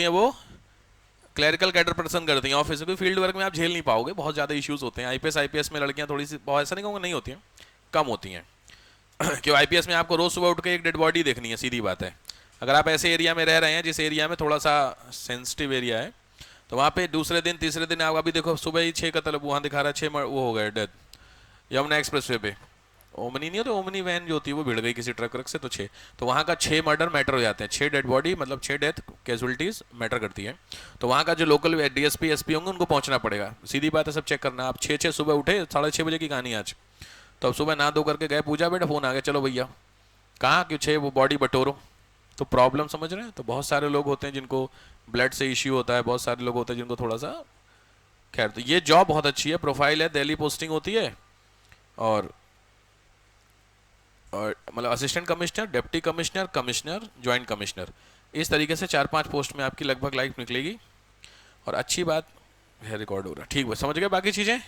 होती हैं वो क्लरिकल कैडर पर्सन करती हैं ऑफिस में, फील्ड वर्क में आप झेल नहीं पाओगे, बहुत ज़्यादा इश्यूज होते हैं। आईपीएस में लड़कियां थोड़ी सी, बहुत ऐसा नहीं कहूँगा नहीं होती हैं, कम होती हैं क्यों आईपीएस में आपको रोज सुबह उठ के एक डेड बॉडी देखनी है, सीधी बात है। अगर आप ऐसे एरिया में रह रहे हैं जिस एरिया में थोड़ा सा सेंसिटिव एरिया है, तो वहाँ पे दूसरे दिन तीसरे दिन आप अभी देखो सुबह ही 6 कत्ल वहाँ दिखा रहा है, 6 वो हो गए डेथ यमुना एक्सप्रेस वे पे। ओमनी नहीं होती, ओमनी वैन जो होती है वो भिड़ गई किसी ट्रक से, तो 6, तो वहाँ का 6 मर्डर मैटर हो जाते हैं, 6 डेड बॉडी मतलब 6 डेथ कैजुअलिटीज मैटर करती है। तो वहाँ का जो लोकल डीएसपी एसपी होंगे उनको पहुँचना पड़ेगा, सीधी बात है, सब चेक करना। आप 6 सुबह उठे, 6:30 बजे की कहानी आज, तो अब सुबह नहा धो करके गए पूजा, बेटा फोन आ गया चलो भैया, कहाँ कि 6 वो बॉडी बटोरो। तो प्रॉब्लम समझ रहे हैं। तो बहुत सारे लोग होते हैं जिनको ब्लड से इश्यू होता है, बहुत सारे लोग होते हैं जिनको थोड़ा सा, खैर। तो ये जॉब बहुत अच्छी है, प्रोफाइल है, दिल्ली पोस्टिंग होती है, और मतलब assistant commissioner, deputy commissioner, commissioner, joint commissioner, इस तरीके से 4-5 पोस्ट में आपकी लगभग लाइफ निकलेगी। और अच्छी बात है, रिकॉर्ड हो रहा है, ठीक है, समझ गए बाकी चीज़ें।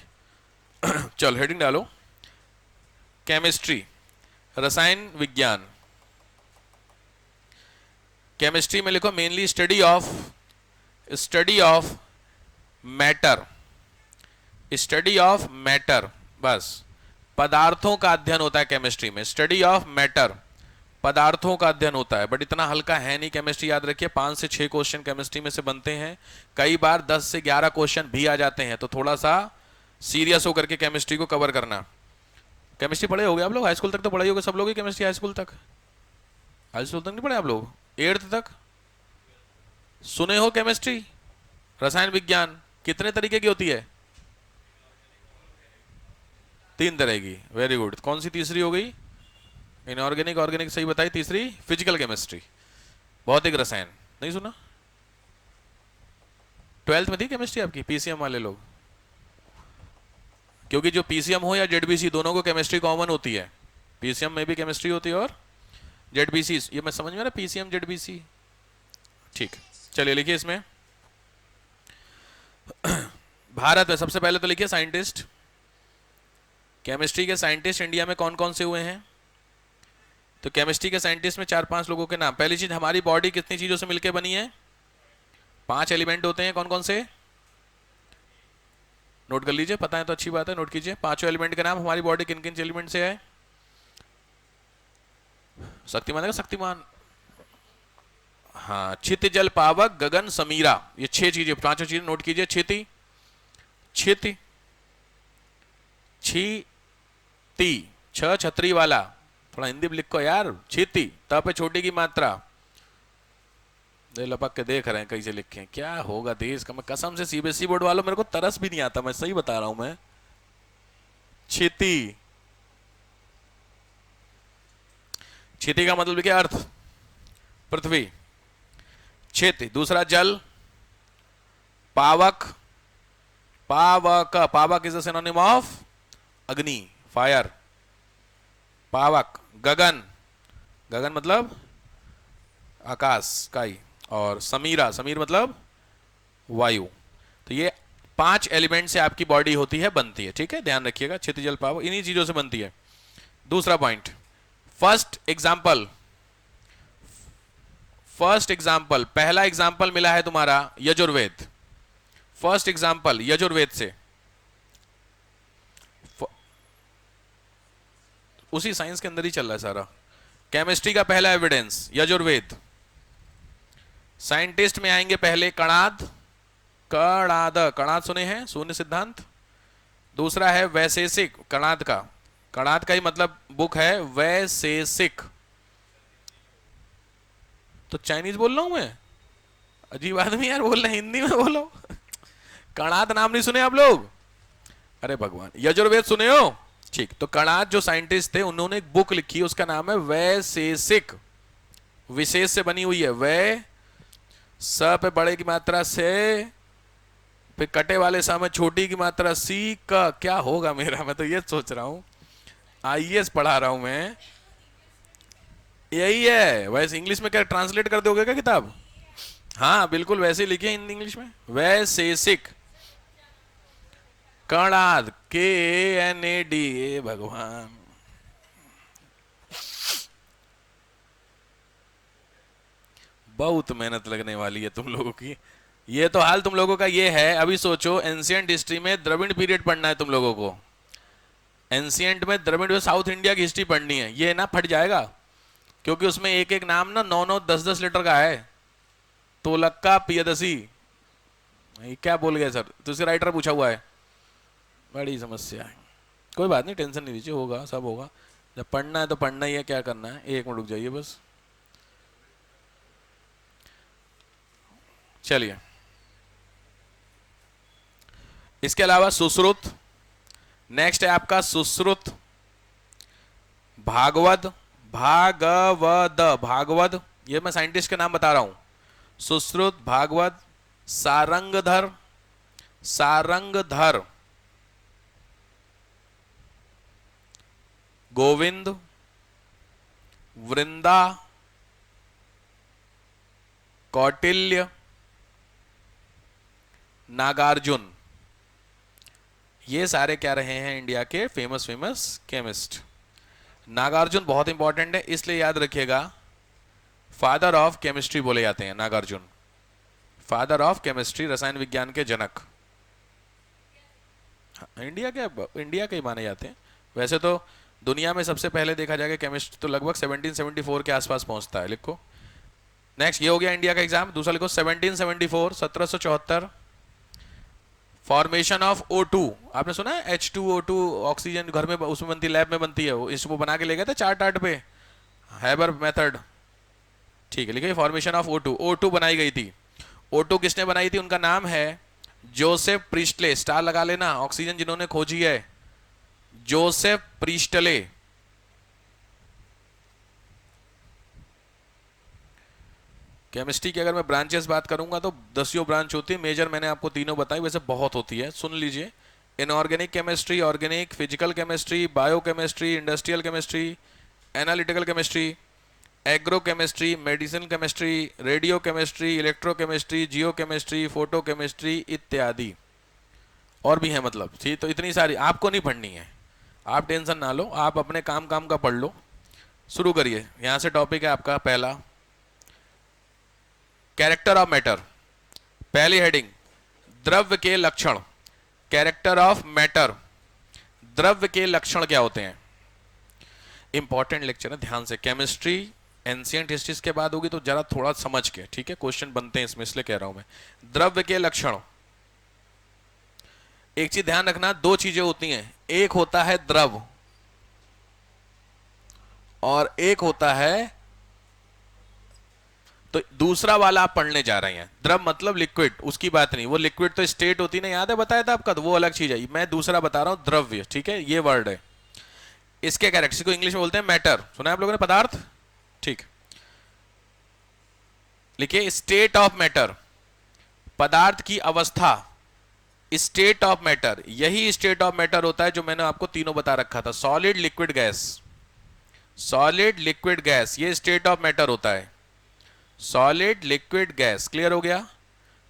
चल हेडिंग डालो, केमिस्ट्री, रसायन विज्ञान। केमिस्ट्री में लिखो mainly study of matter, study of matter, बस पदार्थों का अध्ययन होता है केमिस्ट्री में, स्टडी ऑफ मैटर, पदार्थों का अध्ययन होता है। बट इतना हल्का है नहीं केमिस्ट्री, याद रखिए 5 से 6 क्वेश्चन केमिस्ट्री में से बनते हैं, कई बार 10 से 11 क्वेश्चन भी आ जाते हैं, तो थोड़ा सा सीरियस होकर के केमिस्ट्री को कवर करना। केमिस्ट्री पढ़े होगे आप लोग, हाई स्कूल तक तो पढ़े होगे सब लोग ही केमिस्ट्री, हाई स्कूल तक, हाई स्कूल तक नहीं पढ़े आप लोग, 8th तक सुने हो केमिस्ट्री। रसायन विज्ञान कितने तरीके की होती है? 3 तरह की, वेरी गुड। कौन सी तीसरी हो गई? इनऑर्गेनिक, ऑर्गेनिक सही बताई, तीसरी फिजिकल केमिस्ट्री, भौतिक रसायन। नहीं सुना? 12th में थी केमिस्ट्री आपकी, पीसीएम वाले लोग? क्योंकि जो पीसीएम हो या जेडबीसी, दोनों को केमिस्ट्री कॉमन होती है, पीसीएम में भी केमिस्ट्री होती है और जेडबीसी, ये मैं समझ में आ रहा, पीसीएम जेडबीसी, ठीक। चलिए लिखिए इसमें भारत में सबसे पहले तो लिखिए साइंटिस्ट, केमिस्ट्री के साइंटिस्ट इंडिया में कौन कौन से हुए हैं। तो केमिस्ट्री के साइंटिस्ट में 4-5 लोगों के नाम। पहली चीज, हमारी बॉडी कितनी चीजों से मिलकर बनी है? 5 एलिमेंट होते हैं, कौन कौन से? नोट कर लीजिए, पता है तो अच्छी बात है, नोट कीजिए 5 एलिमेंट के नाम। हमारी बॉडी किन किन एलिमेंट से है? शक्तिमान है, शक्तिमान, हाँ, छिति जल पावक गगन समीरा, ये 6 चीजें, 5 चीजें नोट कीजिए। छिति, छिति, छी ती, 6 छतरी वाला, थोड़ा हिंदी में लिखो यार, छिति, त पे छोटी की मात्रा, लपक के देख रहे हैं कैसे लिखे, क्या होगा देश का। मैं कसम से सीबीएसई बोर्ड वालों, मेरे को तरस भी नहीं आता, मैं सही बता रहा हूं मैं। छिति, छिति का मतलब क्या अर्थ? पृथ्वी, छिति। दूसरा जल, पावक, पावक, पावक इज द सिनोनिम ऑफ अग्नि, फायर, पावक। गगन, गगन मतलब आकाश, स्काई। और समीरा, समीर मतलब वायु। तो ये 5 एलिमेंट से आपकी बॉडी होती है, बनती है, ठीक है, ध्यान रखिएगा। क्षितिज जल पावक इन्हीं चीजों से बनती है। दूसरा point, first example, first example, पहला एग्जाम्पल मिला है तुम्हारा यजुर्वेद, फर्स्ट एग्जाम्पल यजुर्वेद से, उसी साइंस के अंदर ही चल रहा है सारा। केमिस्ट्री का पहला एविडेंस यजुर्वेद। साइंटिस्ट में आएंगे पहले कणाद, कणाद, कणाद सुने हैं, शून्य सिद्धांत। दूसरा है वैशेषिक, कणाद का, कणाद का ही मतलब बुक है वैशेषिक। तो चाइनीज बोल रहा हूं मैं, अजीब आदमी यार, बोल रहे हिंदी में बोलो। कणाद नाम नहीं सुने आप लोग? अरे भगवान, यजुर्वेद सुने हो? ठीक। तो कणाद जो साइंटिस्ट थे उन्होंने एक बुक लिखी, उसका नाम है वैशेषिक, विशेष से बनी हुई है, वै स पे बड़े की मात्रा से, फिर कटे वाले सा में छोटी की मात्रा सी का, क्या होगा मेरा, मैं तो ये सोच रहा हूं, आईएएस पढ़ा रहा हूं मैं, यही है। वैसे इंग्लिश में क्या ट्रांसलेट कर दोगे क्या किताब? हाँ बिल्कुल वैसे लिखिए हिंदी इंग्लिश में, वैशेषिक, कणाद, KANAD, भगवान। बहुत मेहनत लगने वाली है तुम लोगों की। ये तो हाल तुम लोगों का ये है। अभी सोचो, एंशियंट हिस्ट्री में द्रविड़ पीरियड पढ़ना है तुम लोगों को। एंशियंट में द्रविड़, साउथ इंडिया की हिस्ट्री पढ़नी है, ये ना फट जाएगा। क्योंकि उसमें एक एक नाम ना 9-9 10-10 लीटर का है। तोलक्का पियदसी, ये क्या बोल गए सर, तो इसका राइटर पूछा हुआ है। बड़ी समस्या है। कोई बात नहीं, टेंशन नहीं लीजिए, होगा, सब होगा। जब पढ़ना है तो पढ़ना ही है, क्या करना है। एक मिनट रुक जाइए बस। चलिए, इसके अलावा सुश्रुत, नेक्स्ट है आपका सुश्रुत, भागवत, भागवत, भागवत, ये मैं साइंटिस्ट के नाम बता रहा हूं। सुश्रुत, भागवत, सारंगधर, सारंगधर, गोविंद, वृंदा, कौटिल्य, नागार्जुन, ये सारे क्या रहे हैं इंडिया के फेमस फेमस केमिस्ट। नागार्जुन बहुत इंपॉर्टेंट है, इसलिए याद रखिएगा, फादर ऑफ केमिस्ट्री बोले जाते हैं नागार्जुन, फादर ऑफ केमिस्ट्री, रसायन विज्ञान के जनक। इंडिया के ही माने जाते हैं। वैसे तो दुनिया में सबसे पहले देखा जाएगा केमिस्ट्री तो लगभग 1774 के आसपास पहुंचता है। लिखो नेक्स्ट, ये हो गया इंडिया का एग्जाम। दूसरा लिखो 1774, 1774, फॉर्मेशन ऑफ O2। आपने सुना है H2O2, ऑक्सीजन घर में उसमें बनती, लैब में बनती है, वो इसको बना के ले गए थे चार्ट आर्ट पे, हैबर मेथड। ठीक है, लिखिए फॉर्मेशन ऑफ O2। O2 बनाई गई थी। O2 किसने बनाई थी? उनका नाम है जोसेफ प्रीस्टले। स्टार लगा लेना, ऑक्सीजन जिन्होंने खोजी है, जोसेफ प्रीस्टले। केमिस्ट्री की अगर मैं ब्रांचेस बात करूंगा तो 10 ब्रांच होती है। मेजर मैंने आपको तीनों बताई, वैसे बहुत होती है, सुन लीजिए। Inorganic chemistry, organic, physical chemistry, biochemistry, industrial chemistry, analytical chemistry, agro chemistry, medicine chemistry, radio chemistry, electro chemistry, geo chemistry, photo chemistry इत्यादि। और भी है मतलब, ठीक। तो इतनी सारी आपको नहीं पढ़नी है, आप टेंशन ना लो, आप अपने काम काम का पढ़ लो। शुरू करिए, यहां से टॉपिक है आपका पहला, कैरेक्टर ऑफ मैटर। पहली हेडिंग, द्रव्य के लक्षण। कैरेक्टर ऑफ मैटर, द्रव्य के लक्षण क्या होते हैं। इंपॉर्टेंट लेक्चर है, ध्यान से। केमिस्ट्री एंशिएंट हिस्ट्रीज के बाद होगी तो जरा थोड़ा समझ के, ठीक है, क्वेश्चन बनते हैं इसमें, इसलिए कह रहा हूं मैं। द्रव्य के लक्षण, एक चीज ध्यान रखना, दो चीजें होती हैं, एक होता है द्रव और एक होता है, तो दूसरा वाला आप पढ़ने जा रहे हैं। द्रव मतलब लिक्विड, उसकी बात नहीं, वो लिक्विड तो स्टेट होती ना, याद है बताया था आपका, तो वो अलग चीज है। मैं दूसरा बता रहा हूं, द्रव्य, ठीक है, ये वर्ड है। इसके कैरेक्टरिस्टिक को इंग्लिश में बोलते हैं मैटर, सुना है आप लोगों ने, पदार्थ, ठीक। लिखिए स्टेट ऑफ मैटर, पदार्थ की अवस्था, स्टेट ऑफ मैटर। यही स्टेट ऑफ मैटर होता है जो मैंने आपको तीनों बता रखा था, solid, liquid, gas. Solid, liquid, gas, ये स्टेट ऑफ मैटर होता है, सॉलिड, लिक्विड, गैस। क्लियर हो गया?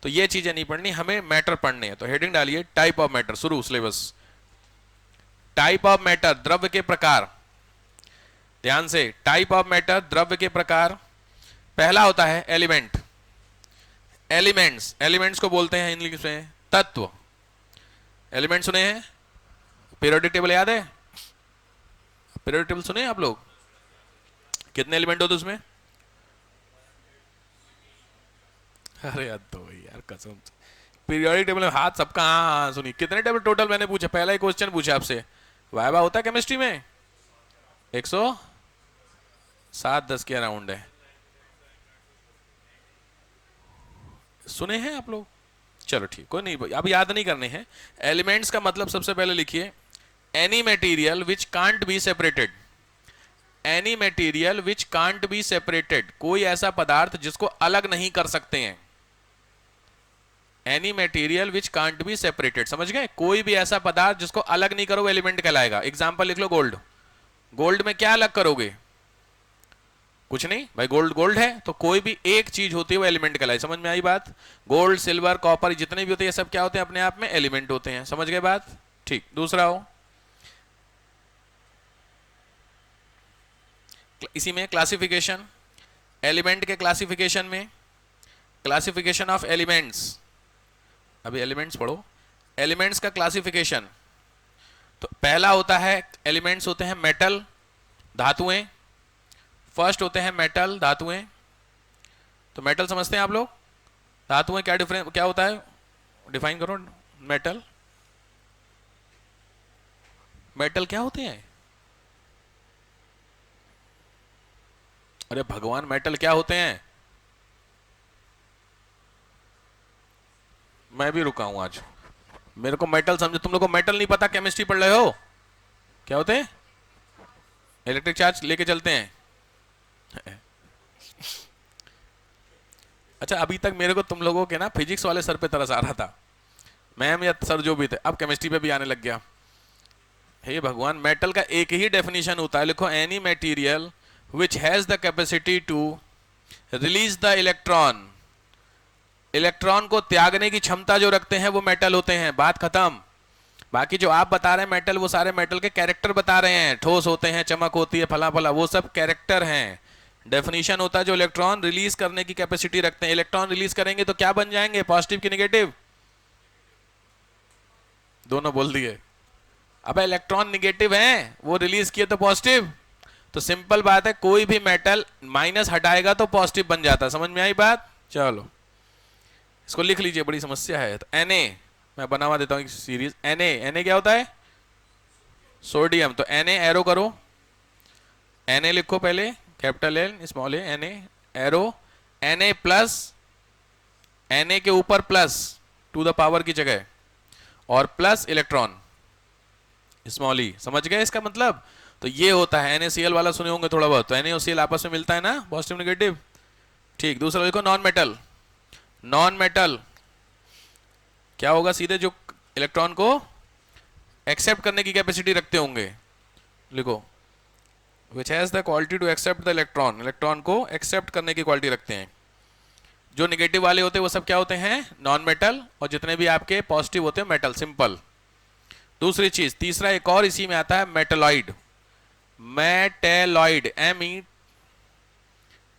तो ये चीजें नहीं पढ़नी, हमें मैटर पढ़ने हैं। तो हेडिंग डालिए टाइप ऑफ मैटर, शुरू सिलेबस। टाइप ऑफ मैटर, द्रव्य के प्रकार। ध्यान से, टाइप ऑफ मैटर, द्रव्य के प्रकार। पहला होता है एलिमेंट। एलिमेंट्स, एलिमेंट्स को बोलते हैं इंग्लिश में तत्व। एलिमेंट सुने हैं? पीरियोडिक टेबल याद है? पीरियोडिक टेबल सुने हैं आप लोग? कितने एलिमेंट होते उसमें? अरे यार तो यार कसम, पीरियोडिक टेबल में हाथ सबका, हाँ सुनिए, कितने टेबल टोटल मैंने पूछा, पहला ही क्वेश्चन पूछा आपसे, वाइवा होता है केमिस्ट्री में 107-10 के अराउंड है। सुने हैं आप लोग? चलो ठीक, कोई नहीं, अब याद नहीं करने हैं। एलिमेंट्स का मतलब सबसे पहले लिखिए, any material which can't be separated. Any material which can't be separated, कोई ऐसा पदार्थ जिसको अलग नहीं कर सकते हैं। Any material which can't be separated, समझ गए? कोई भी ऐसा पदार्थ जिसको अलग नहीं करो, एलिमेंट कहलाएगा। एग्जांपल लिख लो, गोल्ड। गोल्ड में क्या अलग करोगे? कुछ नहीं भाई, गोल्ड गोल्ड है, तो कोई भी एक चीज होती है वो एलिमेंट कहलाई। समझ में आई बात? गोल्ड, सिल्वर, कॉपर, जितने भी होते हैं ये सब क्या होते हैं? अपने आप में एलिमेंट होते हैं। समझ गए बात? ठीक। दूसरा हो, इसी में क्लासिफिकेशन। एलिमेंट के क्लासिफिकेशन में, क्लासिफिकेशन ऑफ एलिमेंट्स, अभी एलिमेंट्स पढ़ो, एलिमेंट्स का क्लासिफिकेशन। तो पहला होता है, एलिमेंट्स होते हैं मेटल, धातुएं। फर्स्ट होते हैं मेटल, धातुएं। तो मेटल समझते हैं आप लोग, धातुएं क्या डिफरेंस क्या होता है, डिफाइन करो। मेटल, मेटल क्या होते हैं? अरे भगवान, मेटल क्या होते हैं? मैं भी रुका हूं आज, मेरे को मेटल समझो, तुम लोग को मेटल नहीं पता, केमिस्ट्री पढ़ रहे हो। क्या होते हैं? इलेक्ट्रिक चार्ज लेके चलते हैं। अच्छा, अभी तक मेरे को तुम लोगों के ना फिजिक्स वाले सर पे तरस आ रहा था, मैम या सर जो भी थे, अब केमिस्ट्री पे भी आने लग गया। हे भगवान, मेटल का एक ही डेफिनेशन होता है, लिखो any material which has the capacity to release the electron. Electron को त्यागने की क्षमता जो रखते हैं वो मेटल होते हैं, बात खत्म। बाकी जो आप बता रहे हैं मेटल, वो सारे मेटल के कैरेक्टर बता रहे हैं, ठोस होते हैं, चमक होती है, फला फला, वो सब कैरेक्टर हैं। डेफिनेशन होता है जो इलेक्ट्रॉन रिलीज करने की कैपेसिटी रखते हैं। इलेक्ट्रॉन रिलीज करेंगे तो क्या बन जाएंगे, पॉजिटिव की नेगेटिव? दोनों बोल दिए। अब इलेक्ट्रॉन निगेटिव हैं, वो रिलीज किए तो पॉजिटिव। तो सिंपल बात है, कोई भी मेटल माइनस हटाएगा तो पॉजिटिव बन जाता है। समझ में आई बात? चलो इसको लिख लीजिए, बड़ी समस्या है। तो Na, मैं बनावा देता हूँ एक सीरीज। Na क्या होता है? सोडियम। तो Na एरो करो, Na लिखो पहले, capital L small a, Na arrow, Na plus, Na के ऊपर प्लस टू द पावर की जगह, और प्लस इलेक्ट्रॉन स्मॉल e। समझ गए इसका मतलब? तो ये होता है NaCl वाला, सुने होंगे थोड़ा बहुत। तो NaOCl आपस में मिलता है ना, पॉजिटिव नेगेटिव। ठीक, दूसरा लिखो नॉन मेटल। नॉन मेटल क्या होगा? सीधे जो इलेक्ट्रॉन को एक्सेप्ट करने की कैपेसिटी रखते होंगे, लिखो which has the quality to accept the electron. Electron को एक्सेप्ट करने की क्वालिटी रखते हैं। जो नेगेटिव वाले होते हैं वो सब क्या होते हैं? Non metal. और जितने भी आपके पॉजिटिव होते हैं मेटल, सिंपल। दूसरी चीज, तीसरा एक और इसी में आता है, मेटलॉइड। Metalloid,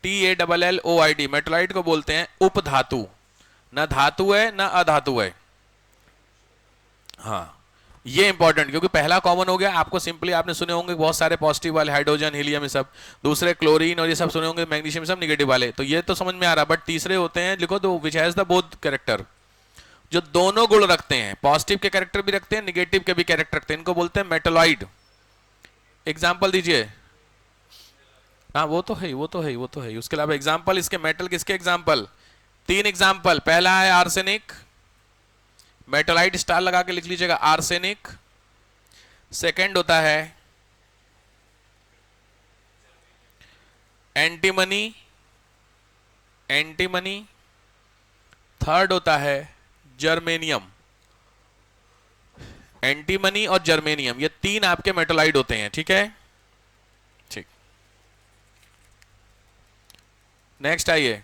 METALLOID। मेटलॉइड को बोलते हैं उपधातु। न धातु है न अधातु है। हाँ, ये इंपॉर्टेंट, क्योंकि पहला कॉमन हो गया आपको, सिंपली आपने सुने होंगे बहुत सारे पॉजिटिव वाले, हाइड्रोजन, हीलियम, ये सब। दूसरे क्लोरीन और ये सब सुने होंगे, मैग्नीशियम, सब निगेटिव वाले। तो ये तो समझ में आ रहा, बट तीसरे होते हैं, लिखो दो, विच हैज द बोथ कैरेक्टर, जो दोनों गुण रखते हैं, पॉजिटिव के कैरेक्टर भी रखते हैं, निगेटिव के भी कैरेक्टर रखते हैं, इनको बोलते हैं मेटलॉइड। एग्जाम्पल दीजिए। हाँ वो तो है, वो तो है, वो तो है। उसके अलावा एग्जाम्पल इसके, मेटल किसके एग्जाम्पल? 3 एग्जाम्पल। पहला है आर्सेनिक, मेटलाइट स्टार लगा के लिख लीजिएगा, आर्सेनिक। सेकंड होता है एंटीमनी, एंटीमनी। थर्ड होता है जर्मेनियम। एंटीमनी और जर्मेनियम, ये 3 आपके मेटलाइड होते हैं, ठीक है? ठीक, नेक्स्ट आइए।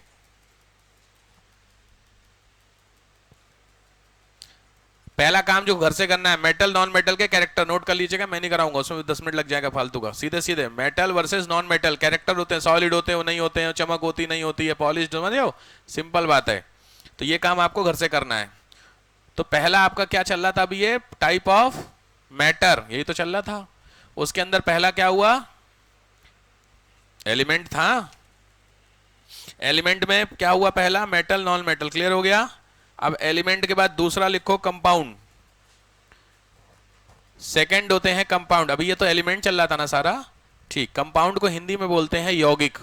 पहला काम जो घर से करना है, मेटल नॉन मेटल के कैरेक्टर नोट कर लीजिएगा, मैं नहीं कराऊंगा, उसमें 10 मिनट लग जाएगा फालतू का। सीधे सीधे metal versus non metal, character होते हैं, सॉलिड होते हैं, वो नहीं होते हैं, चमक होती नहीं होती है, पॉलिश, समझ रहे हो? सिंपल बात है। तो ये काम आपको घर से करना है। तो पहला आपका क्या चल रहा था अभी? ये टाइप ऑफ मैटर, यही तो चल रहा था। उसके अंदर पहला क्या हुआ? एलिमेंट था। एलिमेंट में क्या हुआ? पहला मेटल नॉन मेटल, क्लियर हो गया? अब एलिमेंट के बाद दूसरा लिखो कंपाउंड। सेकंड होते हैं कंपाउंड। अभी ये तो एलिमेंट चल रहा था ना सारा, ठीक। कंपाउंड को हिंदी में बोलते हैं यौगिक।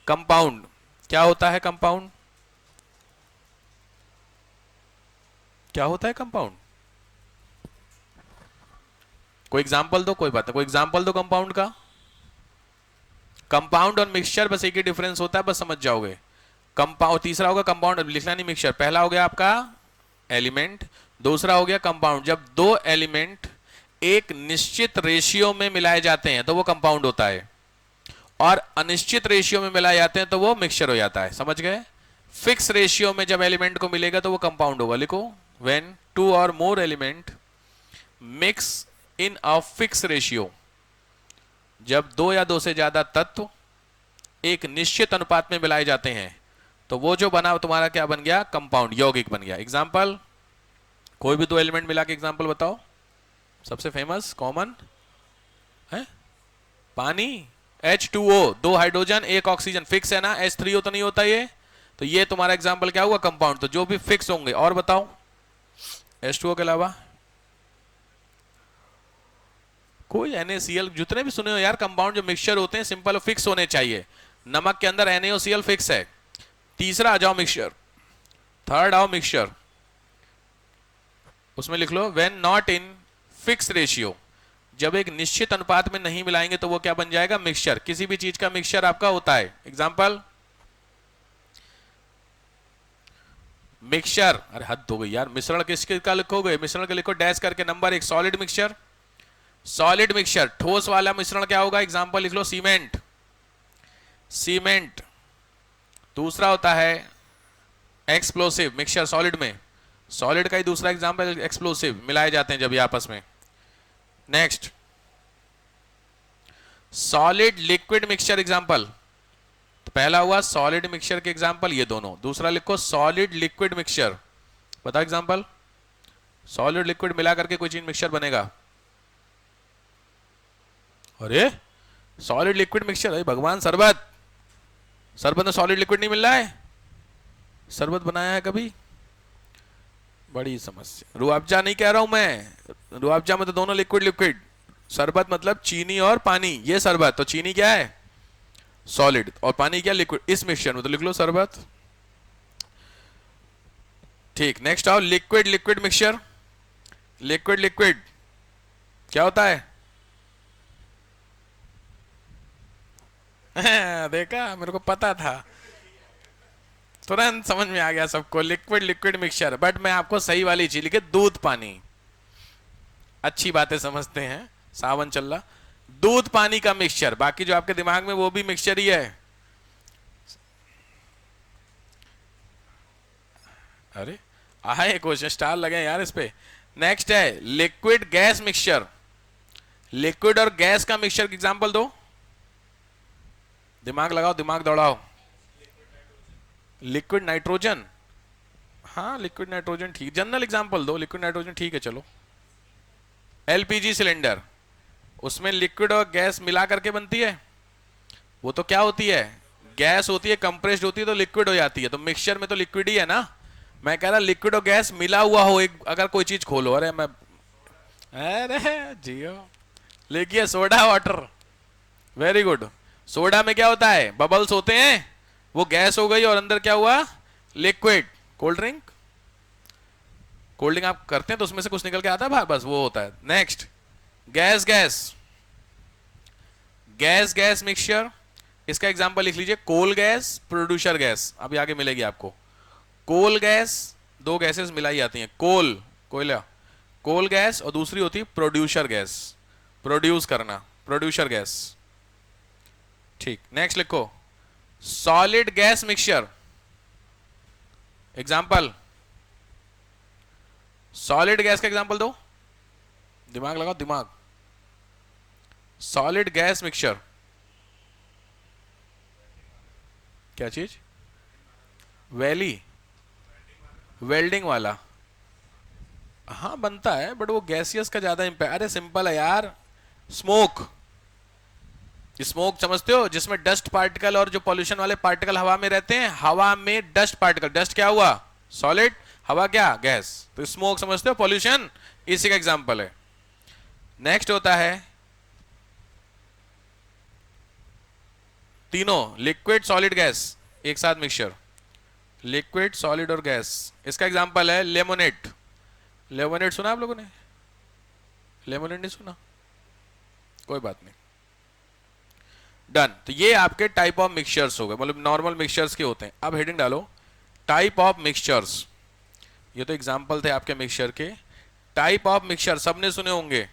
कंपाउंड क्या होता है? कंपाउंड क्या होता है? कंपाउंड कोई एग्जांपल दो, कोई बात नहीं, कोई एग्जांपल दो कंपाउंड का। कंपाउंड और मिक्सचर बस एक ही डिफरेंस होता है, बस समझ जाओगे। कंपाउंड, तीसरा होगा कंपाउंड, लिखना नहीं मिक्सचर। पहला हो गया आपका एलिमेंट, दूसरा हो गया कंपाउंड। जब 2 एलिमेंट एक निश्चित रेशियो में मिलाए जाते हैं तो वो कंपाउंड होता है, और अनिश्चित रेशियो में मिलाए जाते हैं तो वो मिक्सचर हो जाता है। समझ गए? फिक्स रेशियो में जब एलिमेंट को मिलेगा तो वो कंपाउंड होगा। लिखो, व्हेन 2 और मोर element mix in a fix ratio. जब 2 या 2 से ज्यादा तत्व एक निश्चित अनुपात में मिलाए जाते हैं तो वो जो बना तुम्हारा क्या बन गया, कंपाउंड, यौगिक बन गया। एग्जाम्पल, कोई भी दो एलिमेंट मिला के एग्जाम्पल बताओ, सबसे फेमस कॉमन है पानी, H2O, दो हाइड्रोजन एक ऑक्सीजन, फिक्स है ना, H3O तो नहीं होता ये, तो ये तुम्हारा एग्जाम्पल क्या हुआ, कंपाउंड। तो जो भी फिक्स होंगे, और बताओ H2O के अलावा कोई, NaCl, जितने भी सुने हो यार कंपाउंड जो मिक्सचर होते हैं सिंपल फिक्स होने चाहिए। नमक के अंदर NaOCl फिक्स है। तीसरा आ जाओ मिक्सचर, थर्ड आओ मिक्सचर, उसमें लिख लो when not in fix ratio, जब एक निश्चित अनुपात में नहीं मिलाएंगे तो वो क्या बन जाएगा, मिक्सचर। किसी भी चीज का मिक्सचर आपका होता है। एग्जांपल, मिक्सचर, अरे हद हो गई यार, मिश्रण किसके का लिखोगे, मिश्रण का लिखो डैश करके number 1, solid mixture. Solid mixture, ठोस वाला मिश्रण क्या होगा, एग्जांपल लिख लो सीमेंट, सीमेंट। दूसरा होता है एक्सप्लोसिव मिक्सचर, सॉलिड में, सॉलिड का ही दूसरा एग्जांपल एक्सप्लोसिव, मिलाए जाते हैं जब ये आपस में। Next, solid liquid mixture example, तो पहला हुआ सॉलिड मिक्सचर के एग्जांपल ये दोनों, दूसरा लिखो सॉलिड लिक्विड मिक्सचर। बताओ एग्जांपल, सॉलिड लिक्विड मिला करके कोई चीज मिक्सचर बनेगा। अरे सॉलिड लिक्विड मिक्सचर, अरे भगवान, शरबत, शरबत में सॉलिड लिक्विड नहीं मिल रहा है, शरबत बनाया है कभी, बड़ी समस्या। रूअफ़ज़ा नहीं कह रहा हूं मैं, रूअफ़ज़ा में तो दोनों लिक्विड लिक्विड, शरबत मतलब चीनी और पानी, ये शरबत, तो चीनी क्या है, सॉलिड, और पानी क्या, लिक्विड। इस मिक्सचर में तो लिख लो शरबत। ठीक, नेक्स्ट आओ liquid liquid mixture. Liquid liquid क्या होता है देखा, मेरे को पता था, तुरंत समझ में आ गया सबको, लिक्विड लिक्विड मिक्सचर। बट मैं आपको सही वाली चीज लिखे, दूध पानी, अच्छी बातें समझते हैं, सावन चल रहा, दूध पानी का मिक्सचर। बाकी जो आपके दिमाग में वो भी मिक्सचर ही है। अरे आए क्वेश्चन स्टार लगे यार इस पे। नेक्स्ट है लिक्विड गैस मिक्सचर, लिक्विड और गैस का मिक्सचर का एग्जांपल दो, दिमाग लगाओ, दिमाग दौड़ाओ। लिक्विड नाइट्रोजन, हाँ लिक्विड नाइट्रोजन ठीक, जनरल एग्जांपल दो, लिक्विड नाइट्रोजन ठीक है चलो। एलपीजी सिलेंडर, उसमें लिक्विड और गैस मिला करके बनती है, वो तो क्या होती है, गैस होती है, कंप्रेस्ड होती है तो लिक्विड हो जाती है, तो मिक्सचर में तो लिक्विड ही है ना। मैं कह रहा लिक्विड और गैस मिला हुआ हो, एक अगर कोई चीज खोलो, अरे मैं, अरे जियो, लिखिए soda water, very good. Soda में क्या होता है, बबल्स होते हैं, वो गैस हो गई और अंदर क्या हुआ, liquid. Cold drink, cold drink आप करते हैं तो उसमें से कुछ निकल के आता है बाहर, बस वो होता है। Next, gas gas, gas gas mixture, इसका एग्जांपल लिख लीजिए, कोल गैस, प्रोड्यूसर गैस, अभी आगे मिलेगी आपको। कोल गैस, दो गैसेस मिलाई जाती हैं, कोल कोयला, कोल गैस, और दूसरी होती है प्रोड्यूसर गैस, प्रोड्यूस करना, प्रोड्यूसर गैस। ठीक, नेक्स्ट लिखो solid gas mixture, example, solid gas का एग्जांपल दो, दिमाग लगाओ दिमाग। सॉलिड गैस मिक्सचर क्या चीज, वैली, वेल्डिंग वाला, हाँ बनता है बट वो गैसियस का ज्यादा इम्पैक्ट। अरे सिंपल है यार, स्मोक, स्मोक समझते हो, जिसमें डस्ट पार्टिकल और जो पॉल्यूशन वाले पार्टिकल हवा में रहते हैं, हवा में डस्ट पार्टिकल, डस्ट क्या हुआ, सॉलिड, हवा क्या, गैस, तो स्मोक समझते हो, पॉल्यूशन, इसी का एग्जांपल है। नेक्स्ट होता है तीनों, लिक्विड सॉलिड गैस एक साथ मिक्सचर, लिक्विड सॉलिड और गैस, इसका एग्जांपल है लेमोनेड। लेमोनेड सुना आप लोगों ने, लेमोनेड नहीं सुना, कोई बात नहीं, डन। तो ये आपके टाइप ऑफ मिक्सचर्स हो गए, मतलब नॉर्मल मिक्सचर्स के होते हैं। अब हेडिंग डालो टाइप ऑफ मिक्सचर्स, ये तो एग्जांपल थे आपके मिक्सचर के। टाइप ऑफ मिक्सचर सबने सुने होंगे।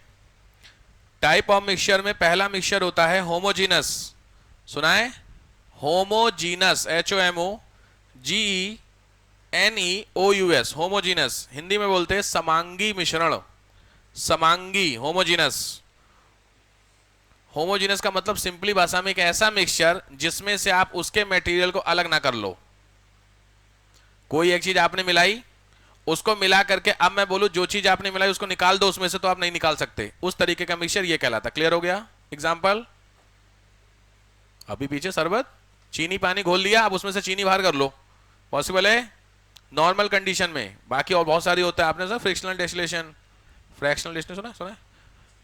टाइप ऑफ मिक्सचर में पहला मिक्सचर होता है होमोजीनस, सुना है, होमोजीनस, HOMOGENEOUS, होमोजीनस, हिंदी में बोलते हैं समांगी मिश्रण, समांगी, होमोजीनस। होमोजीनियस का मतलब सिंपली भाषा में एक ऐसा मिक्सचर जिसमें से आप उसके मटेरियल को अलग ना कर लो। कोई एक चीज आपने मिलाई, उसको मिला करके अब मैं बोलूं जो चीज आपने मिलाई उसको निकाल दो उसमें से, तो आप नहीं निकाल सकते। उस तरीके का मिक्सचर ये कहलाता। क्लियर हो गया? एग्जाम्पल, अभी पीछे शरबत, चीनी पानी घोल दिया, अब उसमें से चीनी बाहर कर लो, पॉसिबल है नॉर्मल कंडीशन में। बाकी और बहुत सारी होता है, आपने sir frictional distillation, fractional distillation सुना सुना,